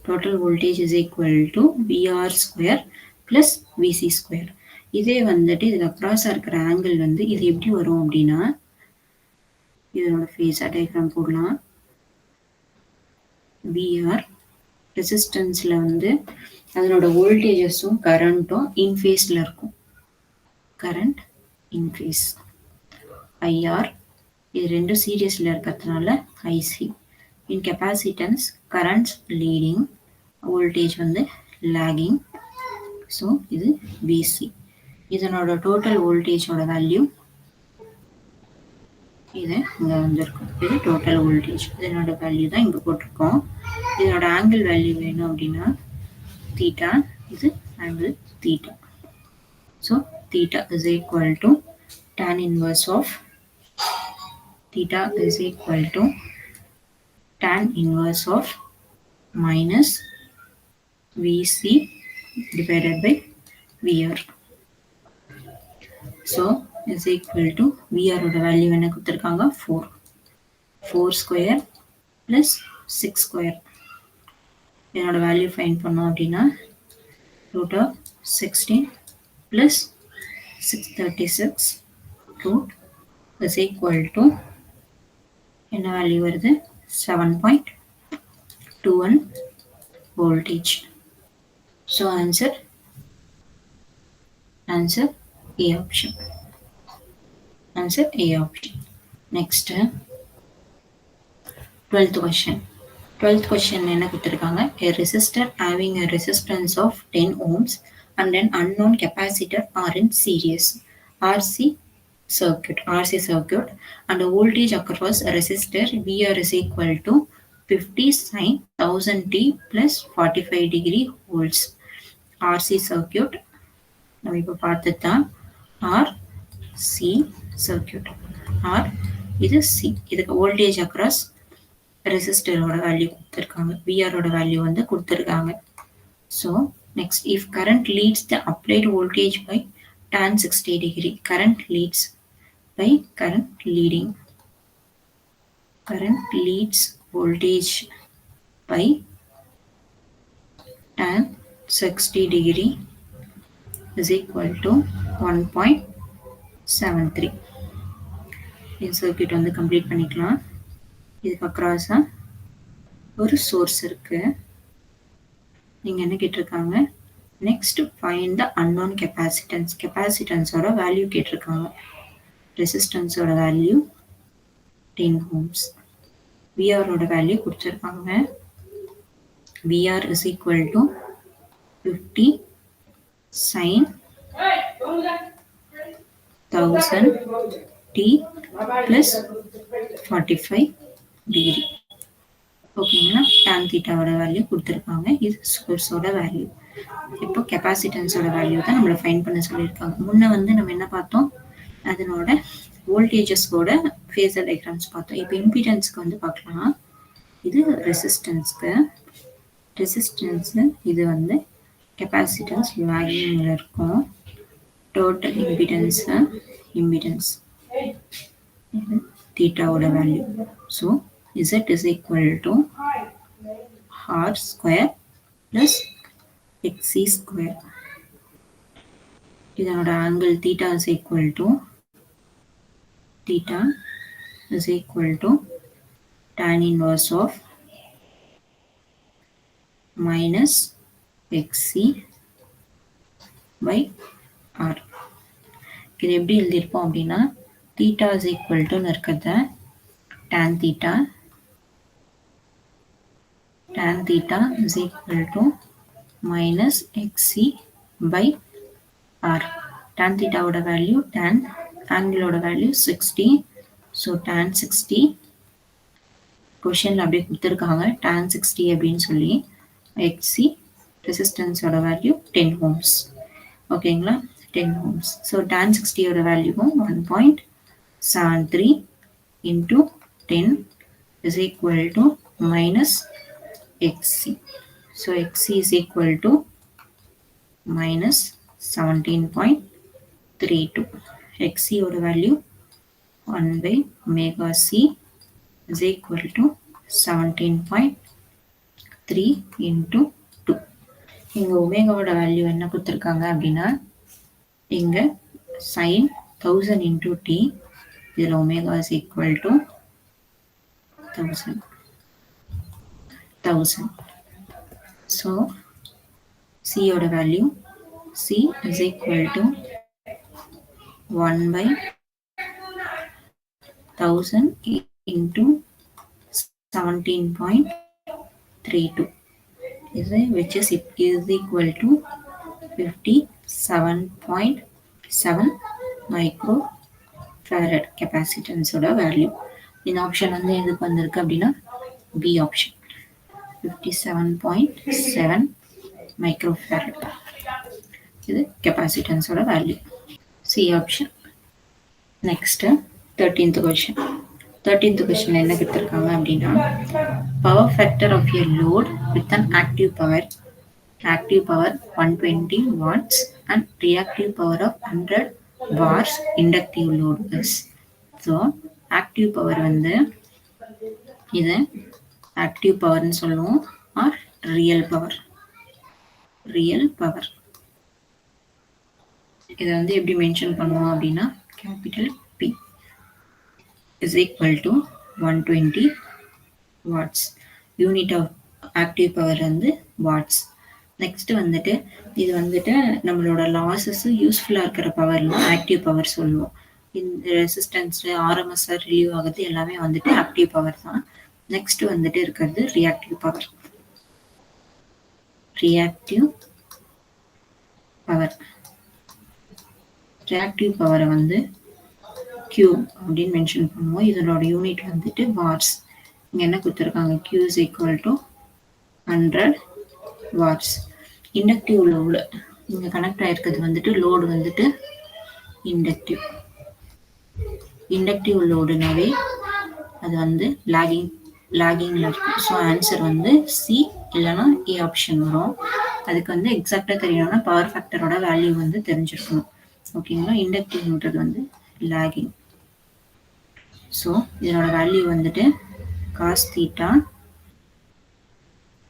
Total voltage is equal to VR square plus VC square. இதே வந்துட்டு இதுல அக்ராஸா இருக்கிற ஆங்கிள் வந்து இது எப்படி வரும் அப்படின்னா, இதனோட ஃபேஸர் டயக்ராம் போடலாம். VR ரெசிஸ்டன்ஸ்ல வந்து அதனோட வோல்டேஜஸும் கரண்ட்டும் இன் ஃபேஸ்ல இருக்கும். கரண்ட் இன் ஃபேஸ். IR இது ரெண்டும் சீரியஸ்ல இருக்கிறதுனால IC. இன் கெப்பாசிட்டன்ஸ் கரண்ட்ஸ் லீடிங், வோல்டேஜ் வந்து லாகிங். ஸோ இது VC. இதனோட டோட்டல் வோல்டேஜோட வேல்யூ இது இங்கே வந்திருக்கும். இது டோட்டல் வோல்டேஜ். இதனோட வேல்யூ தான் இங்கே போட்டிருக்கோம். இதனோட ஆங்கிள் வேல்யூ வேணும் அப்படின்னா தீட்டா, இது angle theta. So theta is equal to tan inverse of theta is equal to tan inverse of minus VC divided by VR. So is equal to VR ஓட வேல்யூ என்ன கொடுத்திருக்காங்க, 4. 4 square plus 6 square. இதனோட வேல்யூ ஃபைண்ட் பண்ணோம் அப்படின்னா root of 16 plus 636 root is equal to என்ன வேல்யூ வருது, 7.21 voltage. So answer A option. Next 12th question. 12th question என்ன கொடுத்திருக்காங்க, a resistor having a resistance of 10 ohms and an unknown capacitor are in series RC circuit and the voltage across a resistor VR is equal to 50 sin 1000 t plus 45 degree volts. RC circuit நம்ம இப்போ பார்த்தது தான் RC circuit. R இது C. இதுக்கு voltage across ரெசிஸ்டரோட வேல்யூ கொடுத்துருக்காங்க, விஆரோட வேல்யூ வந்து கொடுத்துருக்காங்க. So next, if current leads the applied voltage by tan 60 degree, current leads voltage by tan 60 degree is equal to 1.73. இந்த சர்க்யூட் வந்து கம்ப்ளீட் பண்ணிக்கலாம். இதுக்கு அக்ராஸா ஒரு சோர்ஸ் இருக்கு. நீங்க என்ன கேட்டிருக்காங்க, நெக்ஸ்ட் ஃபைண்ட் த அன்னோன் கெப்பாசிட்டன்ஸோட வேல்யூ கேட்டிருக்காங்க. ரெசிஸ்டன்ஸோட வேல்யூ 10 ohms. விஆரோட வேல்யூ கொடுத்துருக்காங்க. VR is equal to 50 sin 1000 t plus 45 degree. ஓகேங்களா? tan தீட்டாவோட வேல்யூ கொடுத்துருக்காங்க. இது சோர்ஸோட வேல்யூ. இப்போ கெப்பாசிட்டன்ஸோட வேல்யூ தான் நம்மளை ஃபைண்ட் பண்ண சொல்லியிருக்காங்க. முன்ன வந்து நம்ம என்ன பார்த்தோம், அதனோட வோல்டேஜஸோட ஃபேஸர் டயக்ராம்ஸ் பார்த்தோம். இப்போ இம்பிடன்ஸ்க்கு வந்து பார்க்கலாம். இது ரெசிஸ்டன்ஸ்க்கு, இது வந்து கெப்பாசிட்டன்ஸ் லாகிங்ல இருக்கும். டோட்டல் இம்பிடன்ஸ் இது தீட்டாவோட value. So Z is equal to R square plus XC square. இதனோட angle theta is equal to tan inverse of minus XC by R. இது எப்படி எழுதியிருப்போம் அப்படின்னா, theta is equal to இருக்கிறத tan theta is equal to minus XC by R. Tan theta ஓட வேல்யூ, tan ஆங்கிளோட வேல்யூ 60. ஸோ tan 60 கொஷனில் அப்படியே கொடுத்துருக்காங்க. tan 60 அப்படின்னு சொல்லி XC ரெசிஸ்டன்ஸோட வேல்யூ 10 ohms. ஓகேங்களா? 10 ohms. ஸோ tan 60 ஓட வேல்யூவும் 1.73 into 10 is equal to minus XC. So XC is equal to minus 17.32. XC ஓட value 1 by omega C is equal to 17.3 into 2. இங்க ஒமேகாவோட வேல்யூ என்ன கொடுத்துருக்காங்க அப்படின்னா, இங்க sin 1000 into t, இதில் omega is equal to 1000. So C ஓட value, C is equal to 1 by 1000 into 17.32. இது which is equal to 57.7 microfarad capacitance-ஓட வேல்யூ. இந்த ஆப்ஷன் வந்து எதுக்கு வந்திருக்கு அப்படின்னா B ஆப்ஷன், 57.7 microfarad. இது கெப்பாசிட்டன்ஸோட value, C option. Next 13th question. 13th question என்ன கொடுத்துருக்காங்க அப்படின்னா, power factor of a load with an active power 120 watts and reactive power of 100 watts inductive load is. So active power வந்து இது ஆக்டிவ் பவர்னு சொல்லுவோம், ஆர் ரியல் பவர். இதை வந்து எப்படி மென்ஷன் பண்ணுவோம் அப்படின்னா, capital P is equal to 120 watts. Unit of active power வந்து வாட்ஸ். நெக்ஸ்ட் வந்துட்டு இது வந்துட்டு நம்மளோட லாஸஸ் யூஸ்ஃபுல்லாக இருக்கிற பவர்லாம் ஆக்டிவ் பவர் சொல்லுவோம். இந்த ரெசிஸ்டன்ஸ் ஆர்எம்எஸ் ரிலீவ் ஆகுது எல்லாமே வந்துட்டு ஆக்டிவ் பவர் தான். நெக்ஸ்ட் வந்துட்டு இருக்கிறது ரியாக்டிவ் பவர். ரியாக்டிவ் பவரை வந்து Q அப்படின்னு மென்ஷன் பண்ணுவோம். இதனோட யூனிட் வந்துட்டு வாட்ஸ். இங்கே என்ன கொடுத்துருக்காங்க, Q is equal to 100 watts. Inductive load இங்கே கனெக்ட் ஆகிருக்கிறது வந்துட்டு லோடு வந்துட்டு இண்டக்டிவ் லோடுனாவே அது வந்து லாகிங்கில் இருக்கும். ஸோ ஆன்சர் வந்து சி இல்லைன்னா ஏ ஆப்ஷன் வரும். அதுக்கு வந்து எக்ஸாக்டாக தெரியணும்னா பவர் ஃபேக்டரோட வேல்யூ வந்து தெரிஞ்சிருக்கணும். ஓகேங்களா? இண்டக்டிவ்ன்றது வந்து லாகிங். ஸோ இதனோட வேல்யூ வந்துட்டு cos theta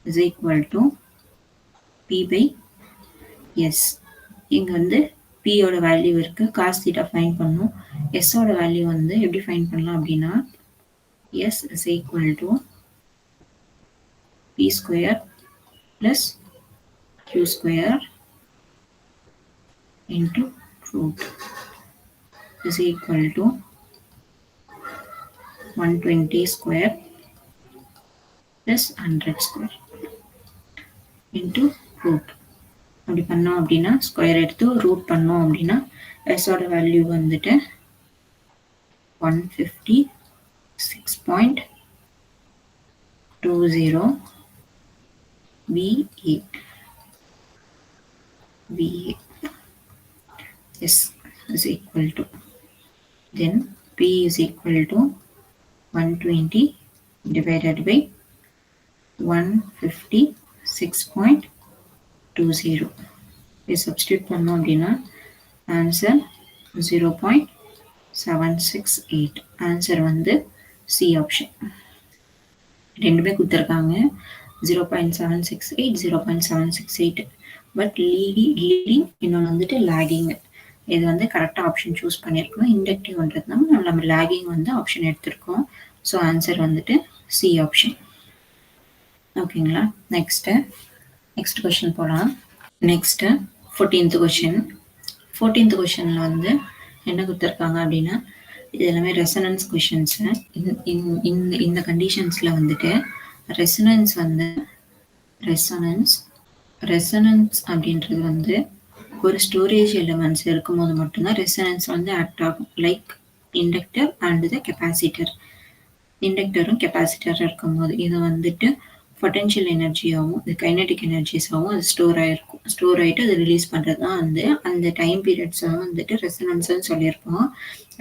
is equal to P by S. இங்கே வந்து P-ஓட வேல்யூ இருக்குது, காஸ் தீட்டா ஃபைன் பண்ணணும். S-ஓட வேல்யூ வந்து எப்படி ஃபைன் பண்ணலாம் அப்படின்னா, S is equal to P square plus Q square into root is equal to 120 square plus 100 square into root. அப்படி பண்ணோம் அப்படின்னா ஸ்கொயர் எடுத்து ரூட் பண்ணோம் அப்படின்னா எஸோட வேல்யூ வந்துட்டு 156.20 VA. S is equal to, then P is equal to 120 divided by 156.20. We substitute பண்ணோம் அப்படின்னா ஆன்சர் 0.768. ஆன்சர் வந்து சி ஆப்ஷன். ரெண்டுமே கொடுத்துருக்காங்க 0.768 0.768. பட் லீடிங் இன்னொன்று வந்துட்டு லேகிங். இது வந்து கரெக்டாக ஆப்ஷன் சூஸ் பண்ணியிருக்கணும். இண்டக்டிவ்ன்றதுனால நம்ம லேகிங் வந்து ஆப்ஷன் எடுத்திருக்கோம். ஸோ ஆன்சர் வந்துட்டு சி ஆப்ஷன். ஓகேங்களா? நெக்ஸ்ட் கொஷின் போகலாம். Next 14th question. 14th கொஷினில் வந்து என்ன கொடுத்துருக்காங்க அப்படின்னா இது எல்லாமே ரெசனன்ஸ் கொஷின்ஸு. இந்த கண்டிஷன்ஸில் வந்துட்டு ரெசனன்ஸ் அப்படின்றது வந்து ஒரு ஸ்டோரேஜ் எலிமெண்ட்ஸ் இருக்கும்போது மட்டும்தான் ரெசனன்ஸ் வந்து ஆக்ட் ஆகும். Like inductor and the capacitor. இண்டக்டரும் கெப்பாசிட்டரும் இருக்கும்போது இது வந்துட்டு பொட்டென்ஷியல் எனர்ஜியாகவும் இது கைனடிக் எனர்ஜிஸாகவும் அது ஸ்டோர் ஆகிட்டு அது ரிலீஸ் பண்ணுறது தான் வந்து அந்த டைம் பீரியட்ஸை வந்துட்டு ரெசனன்ஸ்ன்னு சொல்லியிருப்போம்.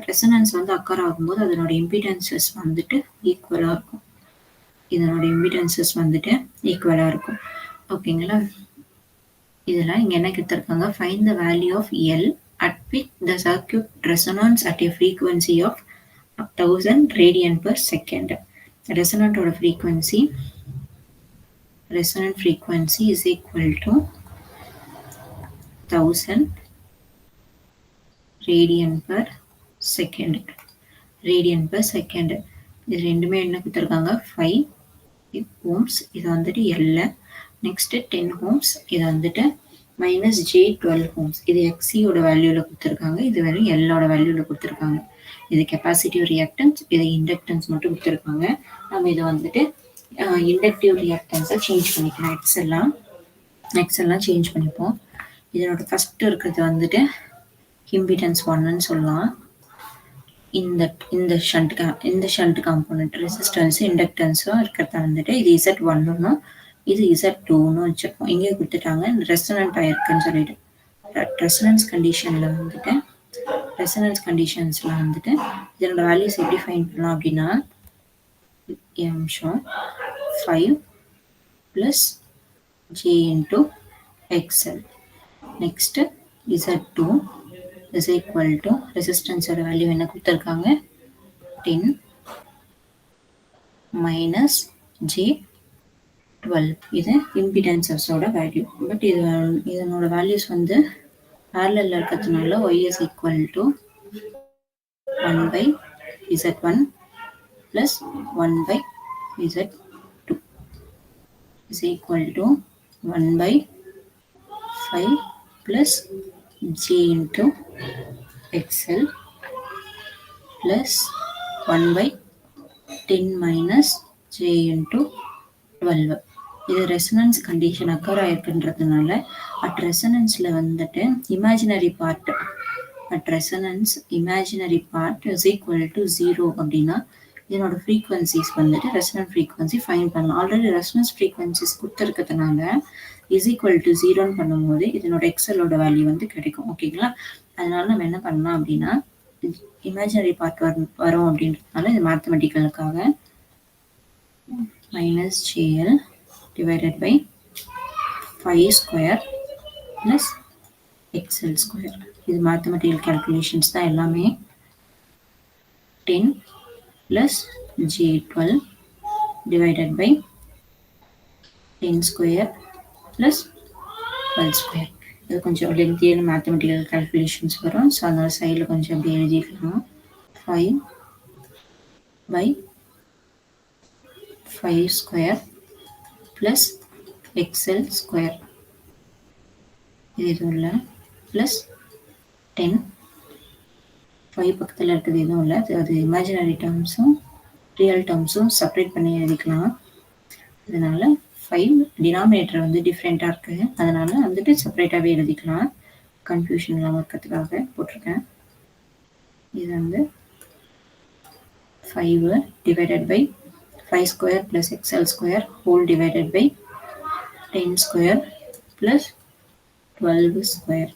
ரெசனன்ஸ் வந்து அக்கர் ஆகும்போது அதனோட இம்பிடன்சஸ் வந்துட்டு ஈக்குவலாக இருக்கும். ஓகேங்களா? இதில் இங்கே என்ன கொடுத்துருக்காங்க, find the value of L at which the circuit resonance at a frequency of 1000 radian per second. ரெசனன்ட்டோட resonant frequency is equal to 1000 radian per second. இது ரெண்டுமே என்ன கொடுத்துருக்காங்க 5 ohms. இது வந்துட்டு L. Next 10 ohms. இது வந்துட்டு -J12 ohms. இது XCயோட வேல்யூவில் கொடுத்துருக்காங்க. இது வெறும் Lோட வேல்யூவில் கொடுத்துருக்காங்க. இது கெப்பாசிட்டிவ் ரியாக்டன்ஸ், இது இண்டக்டன்ஸ் மட்டும் கொடுத்துருக்காங்க. நம்ம இதை வந்துட்டு இண்டக்டிவ் ரியாக்டன்ஸை சேஞ்ச் பண்ணிக்கலாம். எக்ஸ் எல்லாம் சேஞ்ச் பண்ணிப்போம். இதனோட ஃபர்ஸ்ட் இருக்கிறது வந்துட்டு இம்பிடன்ஸ் 1ன்னு சொல்லலாம். இந்த ஷண்ட் காம்போனன்ட் ரெசிஸ்டன்ஸ் இண்டக்டன்ஸும் இருக்கிறத வந்துட்டு இது Z1ன்னு இது Z2ன்னு வச்சுருக்கோம். இங்கே கொடுத்துட்டாங்க ரெசனன்ட் ஆயிருக்குன்னு சொல்லிட்டு ரெசனன்ஸ் கண்டிஷன்ஸில் வந்துட்டு இதனோட வேல்யூஸ் எப்படி ஃபைண்ட் பண்ணலாம் அப்படின்னா 5 plus J into XL. Next Z2 is equal to resistance ஓட வேல்யூ என்ன கொடுத்துருக்காங்க 10 minus J12. இது இம்பிடன்சஸ் ஓட வேல்யூ. பட் இதனோட வேல்யூஸ் வந்து parallel இருக்கிறதுனால Y is equal to 1 by Z1 plus 1 by Z2 is equal to 1 by 5 plus J into XL plus 1 by 10 minus J into 12. இது ரெசனன்ஸ் கண்டிஷன் அக்கர் ஆயிருக்குன்றதுனால அட் ரெசனன்ஸில் வந்துட்டு imaginary part is equal to 0 அப்படின்னா இதனோட ஃப்ரீக்வன்சிஸ் வந்துட்டு ரெசனன்ட் ஃப்ரீக்வன்சி ஃபைன் பண்ணலாம். ஆல்ரெடி ரெசனன்ஸ் ஃப்ரீக்வன்சிஸ் கொடுத்துருக்கிறதுனால இஸ் ஈக்குவல் டு 0ன்னு பண்ணும்போது இதனோட எக்ஸலோட வேல்யூ வந்து கிடைக்கும். ஓகேங்களா? அதனால நம்ம என்ன பண்ணலாம் அப்படின்னா இமேஜினரி பார்ட் வரும் அப்படின்றதுனால இது மேத்தமெட்டிக்கலுக்காக -JL divided by 5 square plus XL square. இது மேத்தமெட்டிக்கல் கேல்குலேஷன்ஸ் தான் எல்லாமே. 10 plus J12 divided by 10 square plus 12 square. இது கொஞ்சம் லென்த்தியான மேத்தமெட்டிக்கல் கால்குலேஷன்ஸ் வரும். ஸோ அதனால சைடில் கொஞ்சம் அப்படி எழுதிக்கலாம். 5 by 5 square plus XL square. இது எதுவும் இல்லை. ப்ளஸ் 10 5 பக்கத்தில் இருக்குது எதுவும் இல்லை. அது இமேஜினரி டேர்ம்ஸும் ரியல் டேர்ம்ஸும் செப்பரேட் பண்ணி எழுதிக்கலாம். இதனால் 5 டினாமினேட்டர் வந்து டிஃப்ரெண்ட்டாக இருக்குது, அதனால வந்துட்டு செப்பரேட்டாகவே எழுதிக்கலாம். கன்ஃபியூஷன் இல்லாமல் இருக்கிறதுக்காக போட்டிருக்கேன். இது வந்து 5 divided by 5 square plus xl square whole divided by 10 square plus 12 square.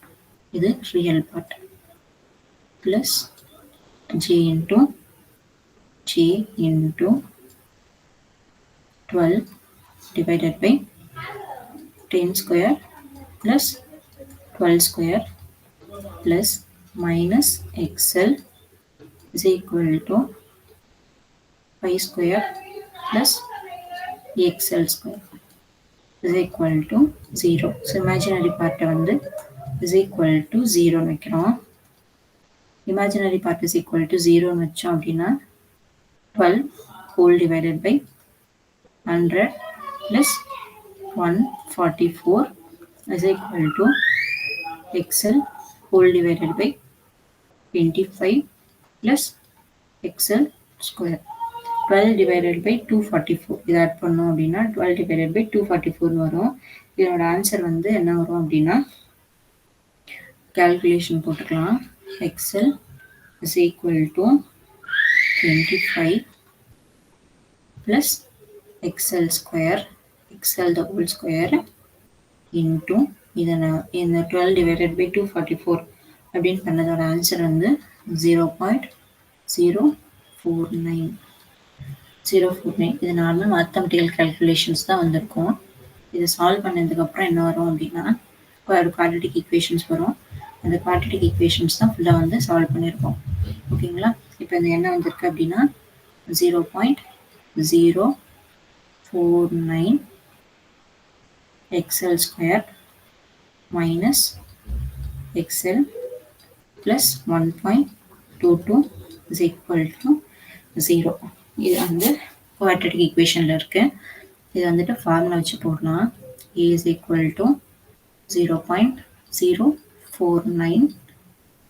இது real part. Plus j into 12 divided by 10 square plus 12 square plus minus xl is equal to 5 square plus xl square is equal to 0. So imaginary part வந்து is equal to 0 வைக்கிறோம். Imaginary part is equal to 0 வச்சோம் அப்படின்னா 12 whole divided by 100 plus 144 is equal to xl whole divided by 25 plus xl square. 12 divided by 244 இது ஆட் பண்ணோம் அப்படின்னா 12 divided by 244 வரும். இதோட ஆன்சர் வந்து என்ன வரும் அப்படின்னா calculation போட்டுக்கலாம். xl is equal to 25 plus xl square, xl the whole square into இந்த 12 divided by 244 அப்படின்னு பண்ணதோட ஆன்சர் வந்து 0.049. இது நார்மல் மேத்தமெட்டிக்கல் கால்குலேஷன்ஸ் தான் வந்திருக்கும். இதை சால்வ் பண்ணதுக்கப்புறம் என்ன வரும் அப்படின்னா குவாட்ரட்டிக் ஈக்குவேஷன்ஸ் வரும். அந்த குவாட்ரட்டிக் ஈக்குவேஷன்ஸ் தான் ஃபுல்லாக வந்து சால்வ் பண்ணியிருக்கோம். ஓகேங்களா? இப்போ இந்த என்ன வந்திருக்கு அப்படின்னா 0.049 xl square minus xl plus 1.22 is equal to 0. இது வந்து குவாட்ரட்டிக் ஈக்குவேஷனில் இருக்குது. இது வந்துட்டு ஃபார்முலா வச்சு போடலாம். a is equal to 0.049,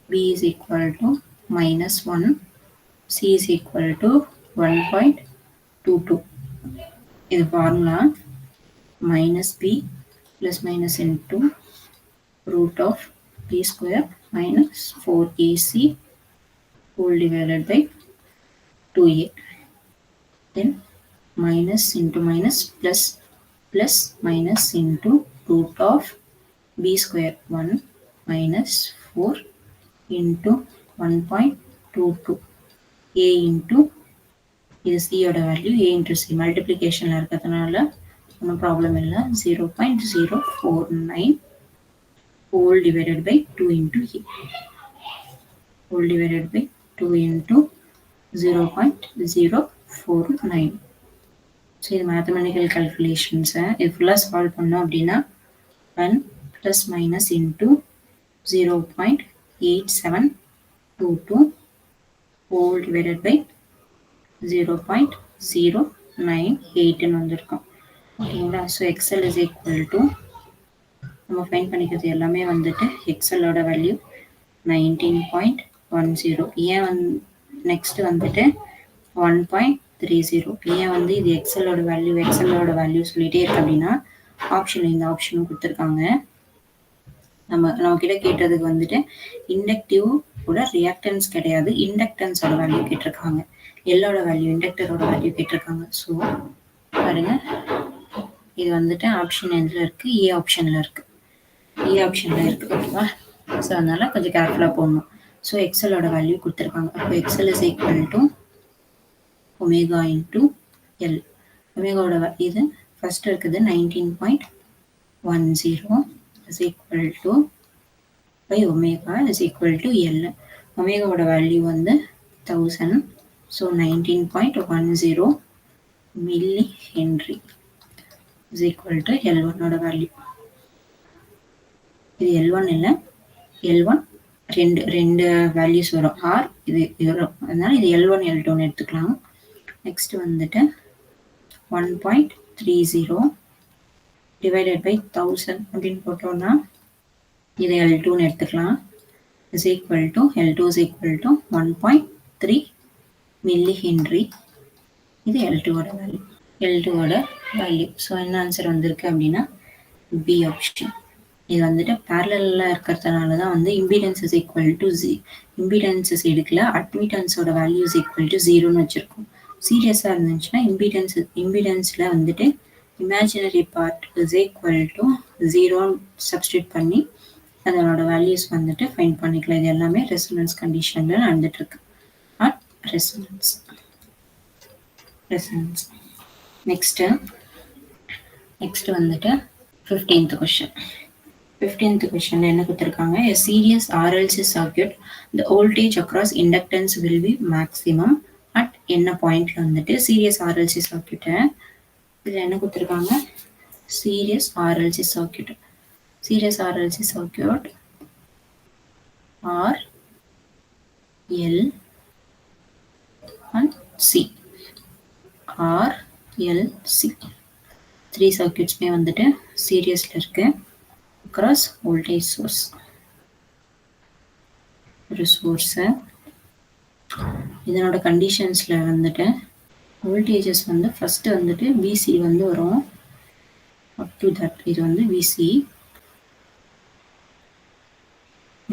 b is equal to -1, c is equal to 1.22. இது formula minus b plus minus into root of b square minus 4ac whole divided by 2a. Then minus into minus plus plus minus into root of b square 1 minus 4 into 1.22 a into இது c ஓட வேல்யூ a into c மல்டிப்ளிகேஷனில் இருக்கிறதுனால ஒன்றும் ப்ராப்ளம் இல்லை. 0.049 whole divided by 2 into a whole divided by 2 into 0.049. So இது மேத்தமெட்டிக்கல் கால்குலேஷன்ஸை இது ஃபுல்லாக சால்வ் பண்ணோம் அப்படின்னா 1 plus minus into 0.8722 whole divided by 0.098 வந்திருக்கும். ஓகேங்களா? So X L is equal to நம்ம ஃபைன் பண்ணிக்கிறது எல்லாமே வந்துட்டு எக்ஸலோட வேல்யூ 19.10. ஏன் நெக்ஸ்ட் வந்துட்டு 1.30. ஏன் வந்து இது எக்ஸலோட வேல்யூ சொல்லிட்டே இருக்கு அப்படின்னா ஆப்ஷன் இந்த ஆப்ஷனும் கொடுத்துருக்காங்க. நம்ம கிட்ட கேட்டதுக்கு வந்துட்டு இண்டக்டிவ் கூட ரியாக்டன்ஸ் கிடையாது, இண்டக்டன்ஸோட வேல்யூ கேட்டிருக்காங்க. எல்லோட வேல்யூ இண்டக்டரோட வேல்யூ கேட்டிருக்காங்க. ஸோ பாருங்க, இது வந்துட்டு ஆப்ஷன் எதில் இருக்குது? ஏ ஆப்ஷனில் இருக்குது. ஓகேவா? ஸோ அதனால கொஞ்சம் கேர்ஃபுல்லாக போடணும். ஸோ எக்ஸலோட வேல்யூ கொடுத்துருக்காங்க. அப்போ XL is equal to omega into L. ஒமேகாவோட இது ஃபர்ஸ்ட் இருக்குது 19.10 is equal to by omega is equal to L. ஒமேகாவோட வேல்யூ வந்து 1000. So 19.10 millihenry is equal to L1ஓட வேல்யூ. இது L1 இல்லை, L1 ரெண்டு வேல்யூஸ் வரும். ஆர் இது வரும். அதனால இது L1 L2ன்னு எடுத்துக்கலாம். நெக்ஸ்ட் வந்துட்டு 1.30 divided by 1000 அப்படின்னு போட்டோம்னா இது L2ன்னு எடுத்துக்கலாம். is equal to L2 is equal to 1.3 milli Henry. இது L2ஓட வேல்யூ. L2ஓட வேல்யூ. ஸோ என்ன ஆன்சர் வந்திருக்கு அப்படின்னா பி ஆப்ஷன். இது வந்துட்டு பேரலல்ல இருக்கிறதுனால தான் வந்து impedance is equal to impedances எடுக்கல, அட்மிட்டன்ஸோட வேல்யூ இஸ் ஈக்குவல் டு 0ன்னு வச்சிருக்கோம். சீரியஸாக இருந்துச்சுன்னா இம்பிடன்ஸில் வந்துட்டு imaginary part is equal to 0ன்னு சப்ஸ்டியூட் பண்ணி அதனோட வேல்யூஸ் வந்துட்டு ஃபைண்ட் பண்ணிக்கலாம். இது எல்லாமே ரெசனன்ஸ் கண்டிஷனில் நடந்துட்டு இருக்கு. At resonance. நெக்ஸ்ட் வந்துட்டு 15th கொஸ்டின். 15th கொஸ்டின்ல என்ன கொடுத்துருக்காங்க? A series RLC circuit, the voltage across inductance will be maximum at என்ன பாயிண்ட்ல வந்துட்டு சீரியஸ் RLC சர்க்யூட். இதுல என்ன கொடுத்துருக்காங்க? Series RLC circuit R L and C. R L C 3 சர்க்யூட்ஸ்மே வந்துட்டு சீரியஸ்ல இருக்கு. across voltage source ஒரு சோர்ஸ். இதனோட கண்டிஷன்ஸ்ல வந்துட்டு வோல்டேஜஸ் வந்து ஃபர்ஸ்ட் வந்துட்டு VC வந்து வரும். up to that இது வந்து VC.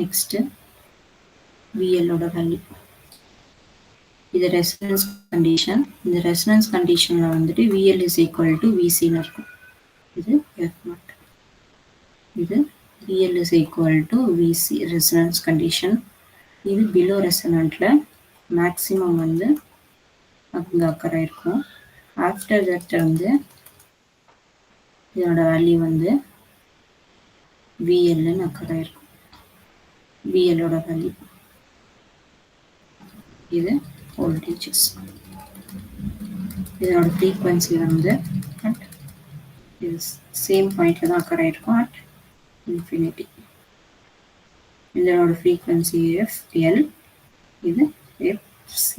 நெக்ஸ்ட் VL ஓட வேல்யூ. இது ரெசனன்ஸ் கண்டிஷன். இந்த ரெசனன்ஸ் கண்டிஷன்ல வந்துட்டு VL is equal to VC ன்னு இருக்கும். இது F0. இது VL is equal to VC resonance condition. இது பிலோ ரெசனன்ட்ல மேக்ஸிமம் வந்து அங்கே அக்கறை இருக்கும். ஆஃப்டர் தட் வந்து இதனோட வேல்யூ வந்து VLன்னு அக்கறை இருக்கும். VLோட வேல்யூ. இது வோல்டேஜஸ். இதனோட ஃப்ரீக்வன்சி வந்து அட் இது சேம் பாயிண்ட்ல தான் அக்கறை இருக்கும். At infinity. இதனோட ஃப்ரீக்வன்சி FL. இது FC.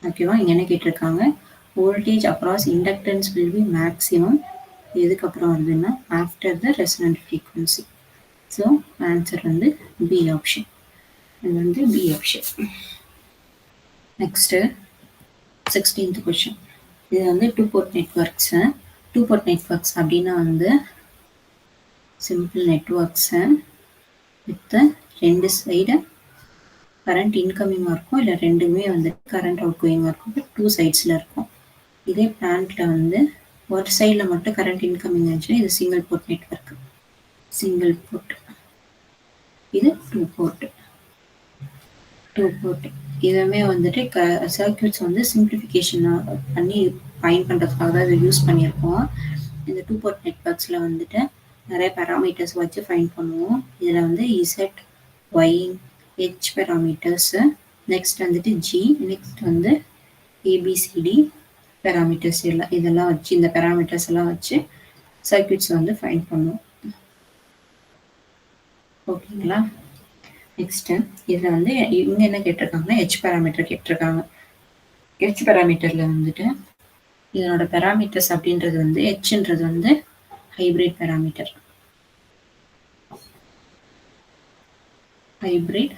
ஓகேவா? இங்கே என்ன கேட்டிருக்காங்க? Voltage across inductance will be maximum. எதுக்கப்புறம் வருதுன்னா after the resonant frequency. So answer வந்து பி ஆப்ஷன். இது வந்து B option. Next 16th question. இது வந்து டூ போர்ட் நெட்வொர்க்ஸ் அப்படின்னா வந்து சிம்பிள் நெட்வொர்க்ஸு வித் ரெண்டு சைடு கரண்ட் இன்கமிங்காக இருக்கும், இல்லை ரெண்டுமே வந்து கரண்ட் அவுட் கோயிங்காக இருக்கும். பட் 2 சைட்ஸில் இருக்கும். இதே பிளான்ட்டில் வந்து ஒரு சைடில் மட்டும் கரண்ட் இன்கமிங் ஆச்சுன்னா இது சிங்கிள் போர்ட் நெட்வொர்க். இது டூ போர்ட். இதுவுமே வந்துட்டு சர்க்யூட்ஸ் வந்து சிம்பிளிஃபிகேஷன் பண்ணி ஃபைண்ட் பண்ணுறதுக்காக தான் இதை யூஸ் பண்ணியிருக்கோம். இந்த டூ போர்ட் நெட்வொர்க்ஸில் வந்துட்டு நிறைய பேராமீட்டர்ஸ் வச்சு ஃபைண்ட் பண்ணுவோம். இதில் வந்து Z, Y, H parameters, next வந்துட்டு ஜி, நெக்ஸ்ட் வந்து ஏபிசிடி பேராமீட்டர்ஸ் இதெல்லாம் வச்சு இந்த பேராமீட்டர்ஸ் எல்லாம் வச்சு சர்க்யூட்ஸ் வந்து ஃபைண்ட் பண்ணுவோம். ஓகேங்களா? நெக்ஸ்ட்டு இதில் வந்து இவங்க என்ன கேட்டிருக்காங்கன்னா ஹெச் பேராமீட்டர் கேட்டிருக்காங்க. ஹெச் பேராமீட்டரில் வந்துட்டு இதனோட பேராமீட்டர்ஸ் அப்படின்றது வந்து ஹெச்ன்றது வந்து ஹைப்ரிட் பேராமீட்டர். ஹைப்ரிட்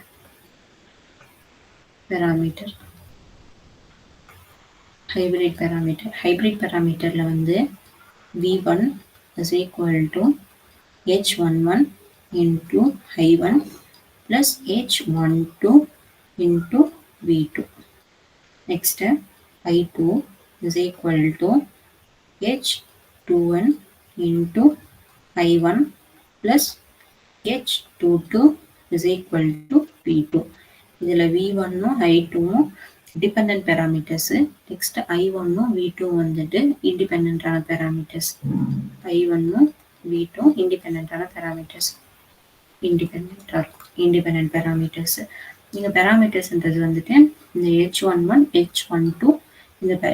பேராமீட்டரில் வந்து V1 is equal to H11 into I1 plus H12 into V2. Next, I2 is equal to H21 into I1 plus H22 is equal to V2. இதில் V1ம் I2ம் டிபெண்டன்ட் பேராமீட்டர்ஸ். நெக்ஸ்ட் I1ம் V2 வந்துட்டு இண்டிபெண்டான பேராமீட்டர்ஸ். I1ம் V2 இண்டிபெண்டான பேராமீட்டர்ஸ். Independent parameters. நீங்கள் பேராமீட்டர்ஸ்ன்றது வந்துட்டு இந்த H11 H12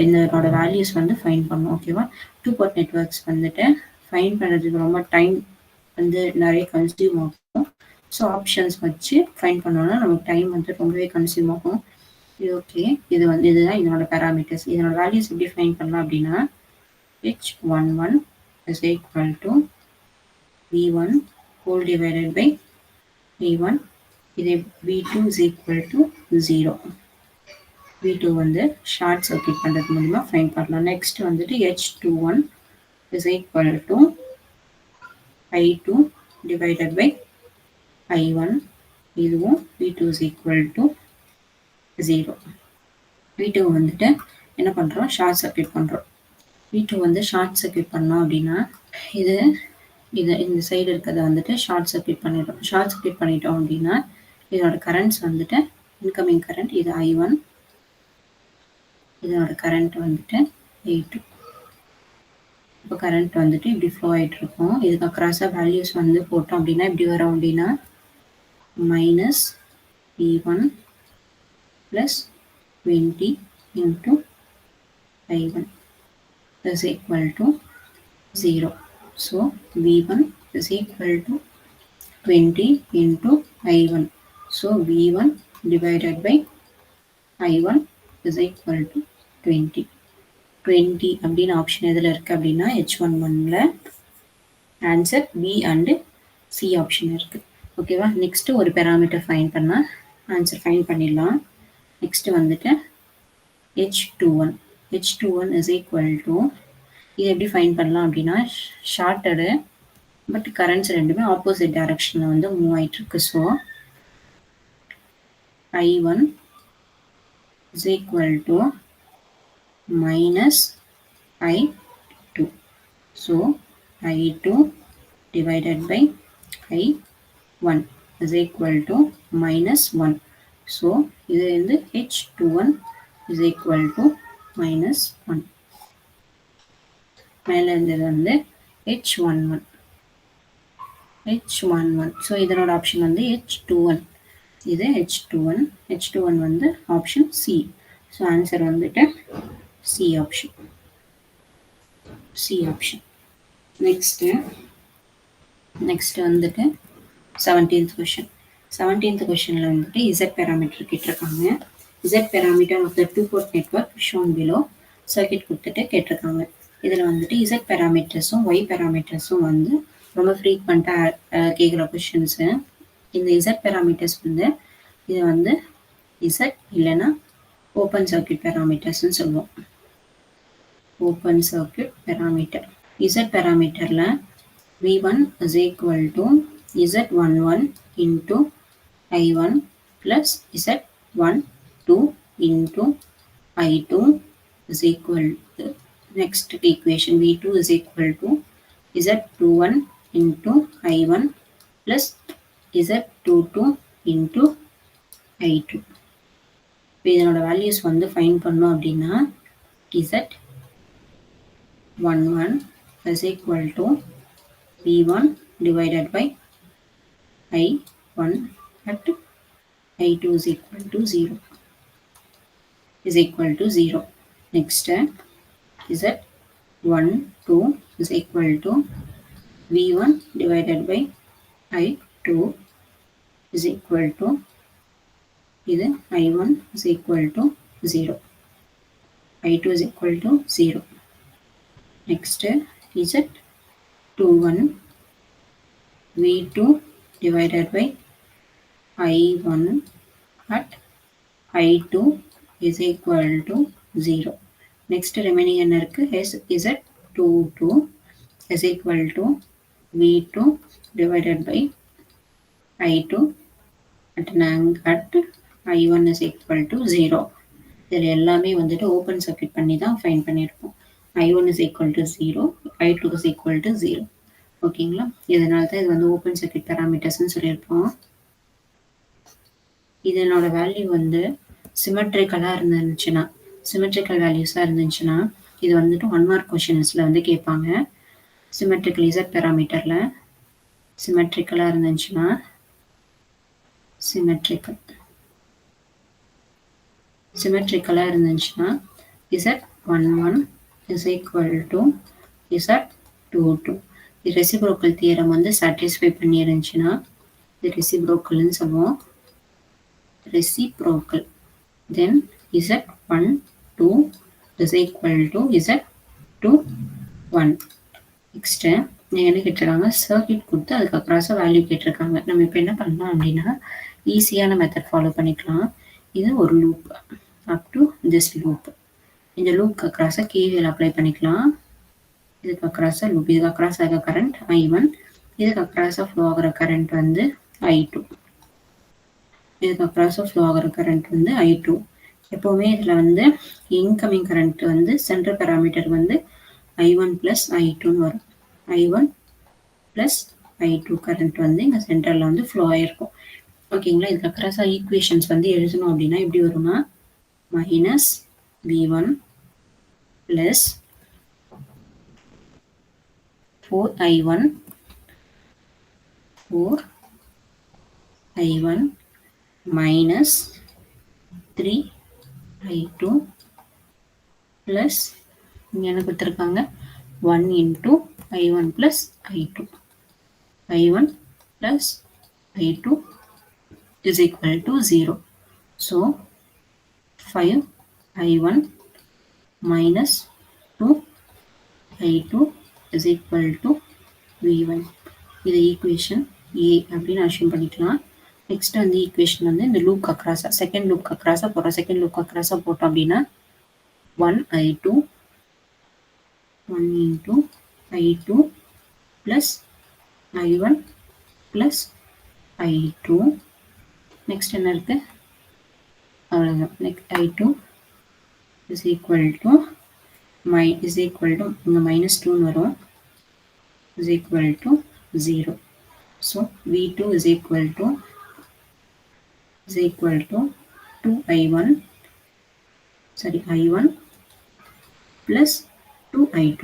இதனோட வேல்யூஸ் வந்து ஃபைண்ட் பண்ணும். ஓகேவா? டூ போர்ட் நெட்வொர்க்ஸ் வந்துட்டு ஃபைண்ட் பண்ணுறதுக்கு ரொம்ப டைம் வந்து நிறைய கன்சியூம் ஆகும். ஸோ ஆப்ஷன்ஸ் வச்சு ஃபைண்ட் பண்ணோன்னா நமக்கு டைம் வந்து ரொம்பவே கன்சியூம் ஆகும். இது ஓகே. இதுதான் இதனோட பேராமீட்டர்ஸ். இதனோட வேல்யூஸ் எப்படி ஃபைண்ட் பண்ணலாம் அப்படின்னா H11 is equal to V1 whole divided by V1. இதே V2 is equal to 0. V2 வந்து ஷார்ட் சர்க்யூட் பண்ணுறது மூலிமா ஃபைண்ட் பண்ணலாம். நெக்ஸ்ட் வந்துட்டு H21 is equal to I2 divided by I1. இதுவும் V2 is equal to 0. V2 வந்துட்டு என்ன பண்ணுறோம், ஷார்ட் சர்க்யூட் பண்ணுறோம். V2 வந்து ஷார்ட் சர்க்யூட் பண்ணோம் அப்படின்னா இது இந்த சைடு இருக்கிறத வந்துட்டு ஷார்ட் சர்க்யூட் பண்ணிடுறோம். ஷார்ட் சர்க்யூட் பண்ணிட்டோம் அப்படின்னா இதோட கரண்ட்ஸ் வந்துட்டு இன்கமிங் கரண்ட் இது I1, இதோட கரண்ட் வந்துட்டு I2. இப்போ கரண்ட் வந்துட்டு இப்படி ஃப்ளோ ஆகிட்டு இருக்கும். இதுக்கு அக்ராஸாக வேல்யூஸ் வந்து போட்டோம் அப்படின்னா இப்படி வரும் அப்படின்னா minus V1 plus 20 into I1 is equal to 0. So V1 is equal to 20 into I1. So V1 divided by I1 is equal to 20. 20 அப்படின்னு ஆப்ஷன் எதில் இருக்குது அப்படின்னா H11ல answer B and C option இருக்குது. ஓகேவா? நெக்ஸ்ட்டு ஒரு பேராமீட்டர் ஃபைன் பண்ணால் ஆன்சர் ஃபைன் பண்ணிடலாம். நெக்ஸ்ட்டு வந்துட்டு H21. H21 is equal to இது எப்படி ஃபைன் பண்ணலாம் அப்படின்னா ஷார்ட்டடு பட் கரண்ட்ஸ் ரெண்டுமே ஆப்போசிட் டைரக்ஷனில் வந்து மூவ் ஆகிட்டுருக்கு. So I1 is equal to minus I2. So I2 divided by I1 is equal to minus 1. So இது வந்து H21 is equal to minus 1. மேலே இருந்தது வந்து H11. ஸோ இதனோட ஆப்ஷன் வந்து H21. இது H21. H21 வந்து ஆப்ஷன் C. ஸோ ஆன்சர் வந்துட்டு C ஆப்ஷன். நெக்ஸ்ட்டு வந்துட்டு 17th கொஷின். 17th கொஷினில் வந்துட்டு Z பேராமீட்டர் கேட்டிருக்காங்க. Z parameter of the two port network shown below circuit கொடுத்துட்டு கேட்டிருக்காங்க. இதில் வந்துட்டு Z பேராமீட்டர்ஸும் Y பேராமீட்டர்ஸும் வந்து ரொம்ப ஃப்ரீக்வெண்ட்டாக கேட்குற கொஷின்ஸு. இந்த Z பேராமீட்டர்ஸ் வந்து இது வந்து Z இல்லைன்னா ஓப்பன் சர்க்கியூட் பேராமீட்டர்ஸ்னு சொல்லுவோம். Open circuit parameter. Z பேராமீட்டரில் V1 is equal to Z11 into I1 plus Z12 into I2 is equal to next equation V2 is equal to Z21 into I1 plus Z22 into I2. இப்போ இதனோட வேல்யூஸ் வந்து ஃபைன் பண்ணோம் அப்படின்னா Z11 is equal to V1 divided by I1 at I2 is equal to 0. Next Z12 is equal to V1 divided by I2 is equal to இது I1 is equal to 0. I2 is equal to 0. Next Z21 V2 divided by I1 at I2 is equal to 0. Next remaining என்ன இருக்கு Z22 is equal to V2 divided by I2 at I1 is equal to 0. இதில் எல்லாமே வந்துட்டு ஓப்பன் சர்க்கியூட் பண்ணி தான் ஃபைன் பண்ணியிருப்போம். I1 is equal to 0, I2 is equal to 0. ஓகேங்களா? இதனால தான் இது வந்து ஓப்பன் சர்க்கியூட் பேராமீட்டர்ஸ்னு சொல்லியிருப்போம். இதனோட வேல்யூ வந்து சிமெட்ரிக்கலாக இருந்துச்சுன்னா, சிமெட்ரிக்கல் வேல்யூஸாக இருந்துச்சுன்னா இது வந்துட்டு 1 மார்க் கொஷின்ஸில் வந்து கேட்பாங்க. சிமெட்ரிக்கல் Z பேராமீட்டரில் சிமெட்ரிக்கலாக இருந்துச்சுன்னா சிமெட்ரிக்கலாக இருந்துச்சுன்னா Z11 is equal to Z22. இது ரெசிப்ரோக்கல் தியரம் வந்து சாட்டிஸ்ஃபை பண்ணிருந்துச்சுன்னா இது ரெசிப்ரோக்கல்னு சொல்லுவோம். Reciprocal then Z12 is equal to Z21. Next நீங்கள் என்ன கேட்டிருக்காங்க, சர்க்கியூட் கொடுத்து அதுக்கு அக்ராஸாக வேல்யூ கேட்டிருக்காங்க. நம்ம இப்போ என்ன பண்ணலாம் அப்படின்னா ஈஸியான மெத்தட் ஃபாலோ பண்ணிக்கலாம். இது ஒரு loop. up to this loop. இந்த லூப்க்கு அக்ராஸாக KVL அப்ளை பண்ணிக்கலாம். இதுக்கு அக்ராஸாக லூப், இதுக்கு அக்ராஸ் ஆகிற கரண்ட் I1, இதுக்கு அக்ராஸாக ஃப்ளோ ஆகிற கரண்ட் வந்து I2. இதுக்கு அக்ராஸாக ஃப்ளோ ஆகிற கரண்ட் வந்து I2. எப்போவுமே இதில் வந்து இன்கமிங் கரண்ட் வந்து சென்ட்ரல் பேராமீட்டர் வந்து I1 + I2ன்னு வரும். I1 + I2 கரண்ட் வந்து இங்கே சென்டரில் வந்து ஃப்ளோ ஆகிருக்கும். ஓகேங்களா? இதுக்கு அக்ராஸாக ஈக்குவேஷன்ஸ் வந்து எழுதணும் அப்படின்னா எப்படி வரும்னா -V1 + 4I1 -3I2 ப்ளஸ் இங்கே என்ன கொடுத்துருக்காங்க 1 × I1 + I2. I1 + I2 is equal to 0. So 5I1 - 2I2 is equal to V1. இது ஈக்குவேஷன் A அப்படின்னு அஷ்யூம் பண்ணிக்கலாம். நெக்ஸ்ட் வந்து ஈக்குவேஷன் வந்து இந்த லூப் அக்ராஸாக செகண்ட் லூப் அக்ராஸாக போடுறோம். செகண்ட் லூப் அக்ராஸாக போட்டோம் அப்படின்னா 1I2 × I2 + I1 + I2. Next என்ன இருக்கு? அவ்வளோதான். Next I2 is equal to இங்கே -2ன்னு வரும், is equal to 0. So V2 is equal to 2I1 I1 + 2I2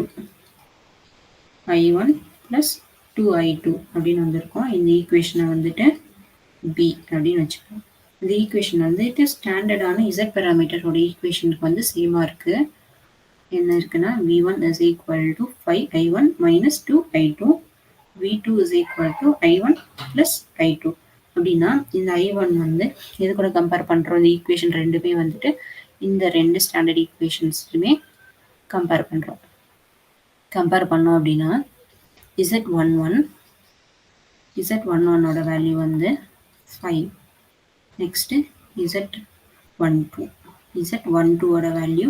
I1 + 2I2 அப்படின்னு வந்திருக்கோம். இந்த ஈக்குவேஷனை வந்துட்டு B அப்படின்னு வச்சுக்கலாம். இந்த ஈக்குவேஷன் வந்துட்டு ஸ்டாண்டர்டான Z பேராமீட்டரோட ஈக்குவேஷனுக்கு வந்து சேமாக இருக்குது. என்ன இருக்குன்னா V1 is equal to 5I1 - 2I2, V2 is equal to I1 + I2. அப்படின்னா இந்த I1 வந்து எது கூட கம்பேர் பண்ணுறோம்? இந்த ஈக்குவேஷன் ரெண்டுமே வந்துட்டு இந்த ரெண்டு ஸ்டாண்டர்ட் ஈக்குவேஷன்ஸுமே கம்பேர் பண்ணுறோம். கம்பேர் பண்ணோம் அப்படின்னா Z11ஓட வேல்யூ வந்து 5. Next Z12ஓட value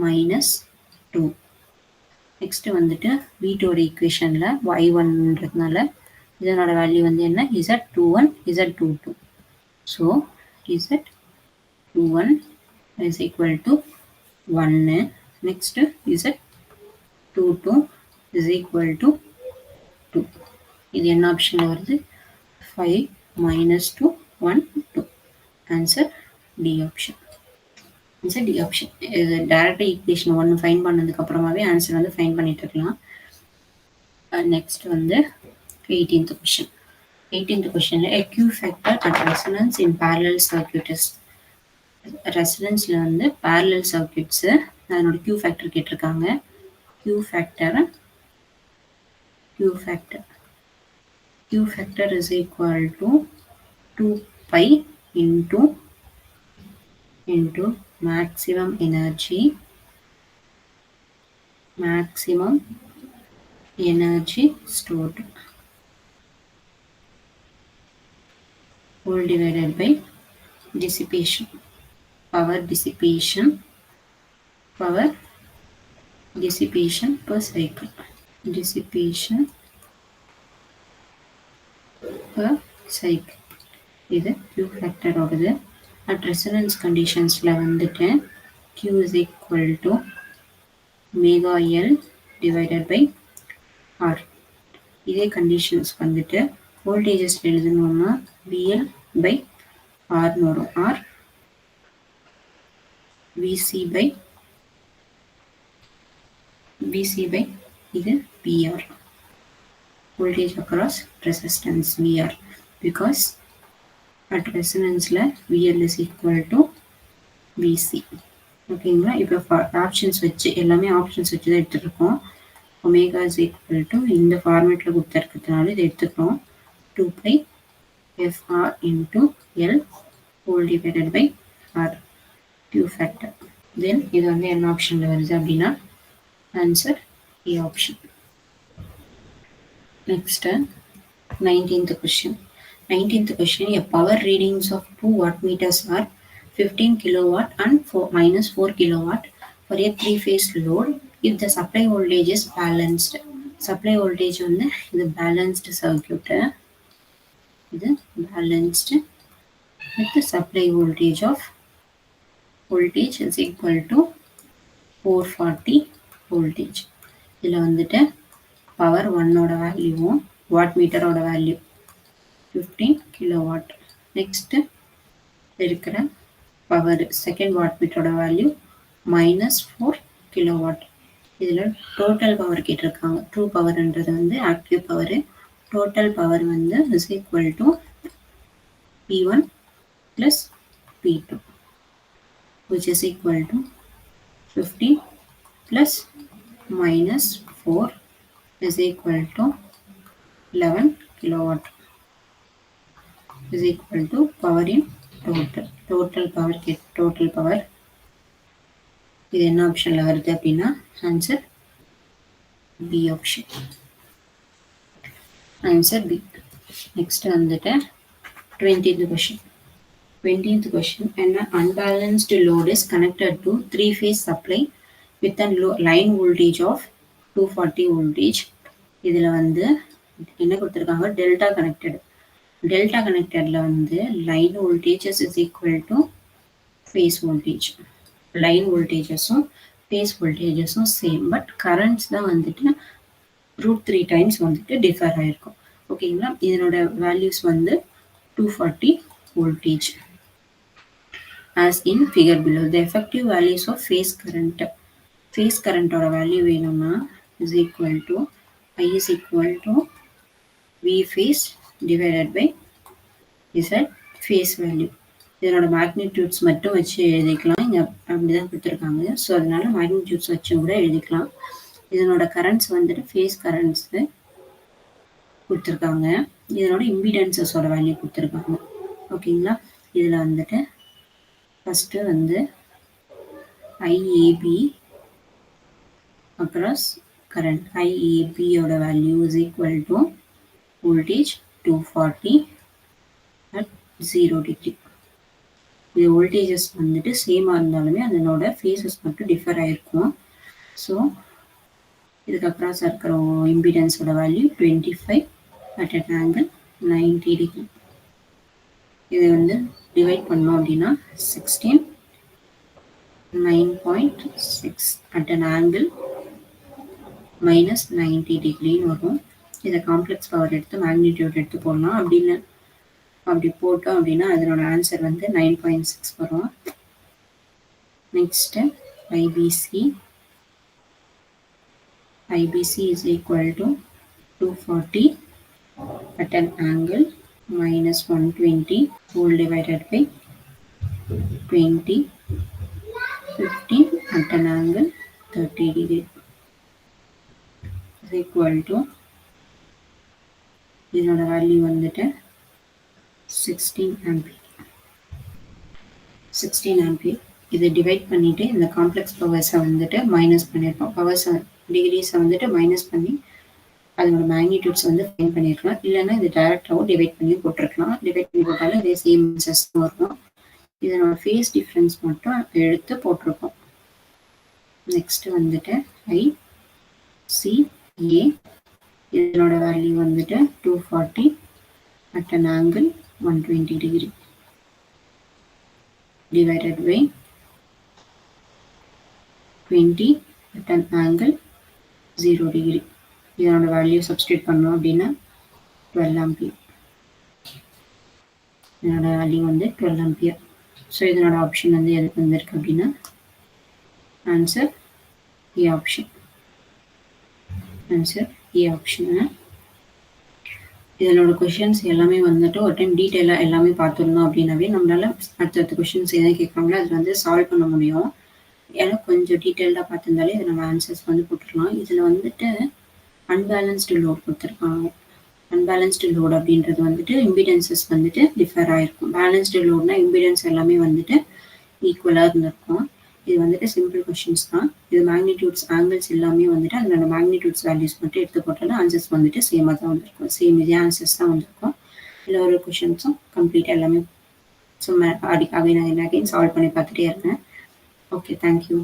-2. நெக்ஸ்ட்டு வந்துட்டு V2ஓட ஈக்குவேஷனில் Y1ன்றதுனால இதனோட வேல்யூ வந்து என்ன? Z21 Z22. So Z21 is equal to 1. Next Z22 is equal to 2. இது என்ன ஆப்ஷனில் வருது? 5 - 2 1 2. Answer D option. Answer D option. இது டைரக்டாக ஈக்குவேஷன் 1 ஃபைன் பண்ணதுக்கு அப்புறமாவே ஆன்சர் வந்து ஃபைன் பண்ணிட்டு இருக்கலாம். நெக்ஸ்ட் வந்து 18th கொஸ்டின். 18th கொஸ்டினில் a Q factor at resonance in parallel circuit is. ரெசனன்ஸில் வந்து parallel சர்க்யூட்ஸு அதனோட Q ஃபேக்டர் கேட்டிருக்காங்க. Q factor is equal to 2pi into maximum energy stored whole divided by power dissipation per cycle. இது Q factor ஓடுது. At resonance conditionsல வந்துட்டு Q is equal to omega L divided by R. இதே கண்டிஷன்ஸ் வந்துட்டு வோல்டேஜஸ் எழுதணும்னா VL by R வரும். R VC by இது VR. Voltage across resistance VR, because at resonanceல VL is equal to VC. ஓகேங்களா? இப்போ ஆப்ஷன்ஸ் வச்சு எல்லாமே ஆப்ஷன்ஸ் வச்சு தான் எடுத்துருக்கோம். ஒமேகா இஸ் ஈக்குவல் டு இந்த ஃபார்மேட்டில் கொடுத்துருக்கிறதுனால இதை எடுத்துக்கிறோம். 2pi FR into L whole divided by R Q factor. தென் இது வந்து என்ன ஆப்ஷனில் வருது அப்படின்னா answer A option. Next 19th question. A power readings of 2 wattmeters are 15 kilowatt and minus 4 kilowatt for a 3-phase load if the supply voltage is balanced. Supply voltage வந்து இது balanced circuit. இது balanced with the supply voltage is equal to 440 voltage. இதில் வந்துட்டு பவர் 1ஓட வேல்யூவும் வாட் மீட்டரோட வேல்யூ 15 கிலோவாட். நெக்ஸ்ட் இருக்கிற பவர் செகண்ட் வாட் மீட்டரோட வேல்யூ -4 கிலோவாட். இதில் டோட்டல் பவர் கேட்டிருக்காங்க. ட்ரூ பவர்ன்றது வந்து ஆக்டிவ் பவர். டோட்டல் பவர் வந்து is equal to P1 plus P2 which is equal to 15 plus -4 is equal to 11 kilowatt is equal to power in total power. இது என்ன ஆப்ஷன்ல வருது அப்படின்னா answer B option. Answer B. Next வந்துட்டு 20th question. 20th question. An unbalanced load is connected to 3-phase supply with a line voltage of 240 voltage. இதில் வந்து என்ன கொடுத்துருக்காங்க? Delta connected. டெல்டா கனெக்டட்ல வந்து line voltages is equal to phase voltage. Line வோல்டேஜஸும் ஃபேஸ் வோல்டேஜஸும் சேம். பட் கரண்ட்ஸ் தான் வந்துட்டு √3 டைம்ஸ் வந்துட்டு டிஃபர் ஆயிருக்கும். ஓகேங்களா? இதனோட வேல்யூஸ் வந்து 240 voltage. As in figure below, the effective values of phase current. Phase current ஓட வேல்யூ வேணும்னா is equal to I is equal to V phase divided by Z phase value. இதனோட மேக்னிடியூட்ஸ் மட்டும் வச்சு எழுதிக்கலாம். இங்கே அப்படிதான் கொடுத்துருக்காங்க. ஸோ அதனால மேக்னிடியூட்ஸ் வச்சும் கூட எழுதிக்கலாம். இதனோட கரண்ட்ஸ் வந்துட்டு ஃபேஸ் கரண்ட்ஸ் கொடுத்துருக்காங்க. இதனோட இம்பிடன்சஸோட வேல்யூ கொடுத்துருக்காங்க. ஓகேங்களா? இதில் வந்துட்டு ஃபஸ்ட்டு வந்து IAB across current. IAB ஓட value is equal to voltage 240 at 0 degree. இது வோல்டேஜஸ் வந்துட்டு சேமாக இருந்தாலுமே அதனோட ஃபேஸஸ் மட்டும் டிஃபர் ஆகிருக்கும். ஸோ இதுக்கு அக்ராஸ் இருக்கிற இம்பிடன்ஸோட value 25 at an angle 90 degree. இது வந்து டிவைட் பண்ணோம் அப்படின்னா 16 9.6 at an angle -90 டிகிரின்னு வரும். இதை காம்ப்ளெக்ஸ் பவர் எடுத்து மேக்னிடியூட் எடுத்து போடலாம். அப்படி போட்டோம் அப்படின்னா அதனோட ஆன்சர் வந்து 9.6 வரும். Next IBC is equal to 240 at an angle -120 whole divided by 20 15 at an angle 30 degree is equal to இதனோட வேல்யூ வந்துட்டு 16 ampere. 16 ampere. இதை டிவைட் பண்ணிட்டு இந்த காம்ப்ளெக்ஸ் பவர்ஸை வந்துட்டு மைனஸ் பண்ணியிருக்கோம். பவர்ஸ் டிகிரிஸை வந்துட்டு மைனஸ் பண்ணி அதோட மேக்னிடியூட்ஸ் வந்து ஃபைண்ட் பண்ணியிருக்கலாம். இல்லைன்னா இது டைரக்டாகவும் டிவைட் பண்ணி போட்டிருக்கலாம். டிவைட் பண்ணி போட்டாலும் இதே சேம் ஆன்சர்ஸ் வரும். இதனோட ஃபேஸ் டிஃப்ரென்ஸ் மட்டும் எடுத்து போட்டிருக்கோம். நெக்ஸ்ட் வந்துட்டு ICA. இதனோட வேல்யூ வந்துட்டு 240 at an angle 120 degree divided by 20 at an angle 0 degree. இதனோட வேல்யூ சப்ஸ்டியூட் பண்ணோம் அப்படின்னா 12 ampere. இதனோட வேல்யூ வந்து 12 ampere. ஸோ இதனோட ஆப்ஷன் வந்து எதுக்கு வந்திருக்கு அப்படின்னா answer A option. Answer A option. இதனோட கொஷின்ஸ் எல்லாமே வந்துட்டு ஒரு டைம் டீட்டெயிலாக எல்லாமே பார்த்துருந்தோம் அப்படின்னாவே நம்மளால அடுத்தடுத்த கொஷின்ஸ் எதாவது கேட்குறாங்களோ அதில் வந்து சால்வ் பண்ண முடியும். ஏன்னா கொஞ்சம் டீட்டெயில்டாக பார்த்துருந்தாலே இதை நம்ம ஆன்சர்ஸ் வந்து போட்டுடலாம். இதில் வந்துட்டு அன்பேலன்ஸ்டு லோட் கொடுத்துருக்காங்க. அன்பேலன்ஸ்டு லோட் அப்படின்றது வந்துட்டு இம்பிடன்சஸ் வந்துட்டு டிஃபர் ஆகிருக்கும். பேலன்ஸ்டு லோட்னா இம்பிடன்ஸ் எல்லாமே வந்துட்டு ஈக்குவலாக இருந்திருக்கும். இது வந்துட்டு சிம்பிள் கொஷின்ஸ் தான். இது மேக்னிடியூட்ஸ் ஆங்கிள்ஸ் எல்லாமே வந்துட்டு அதனோட மேக்னிடியூட்ஸ் வேல்யூஸ் மட்டும் எடுத்து போட்டாலும் ஆன்சர்ஸ் வந்துட்டு சேமாக தான் வந்திருக்கும். சேம் இதே ஆன்சர்ஸ் தான் வந்திருக்கும். இல்லை ஒரு கொஷின்ஸும் கம்ப்ளீட்டாக எல்லாமே ஸோ அகைன் சால்வ் பண்ணி பார்த்துட்டே இருங்க. Okay, thank you.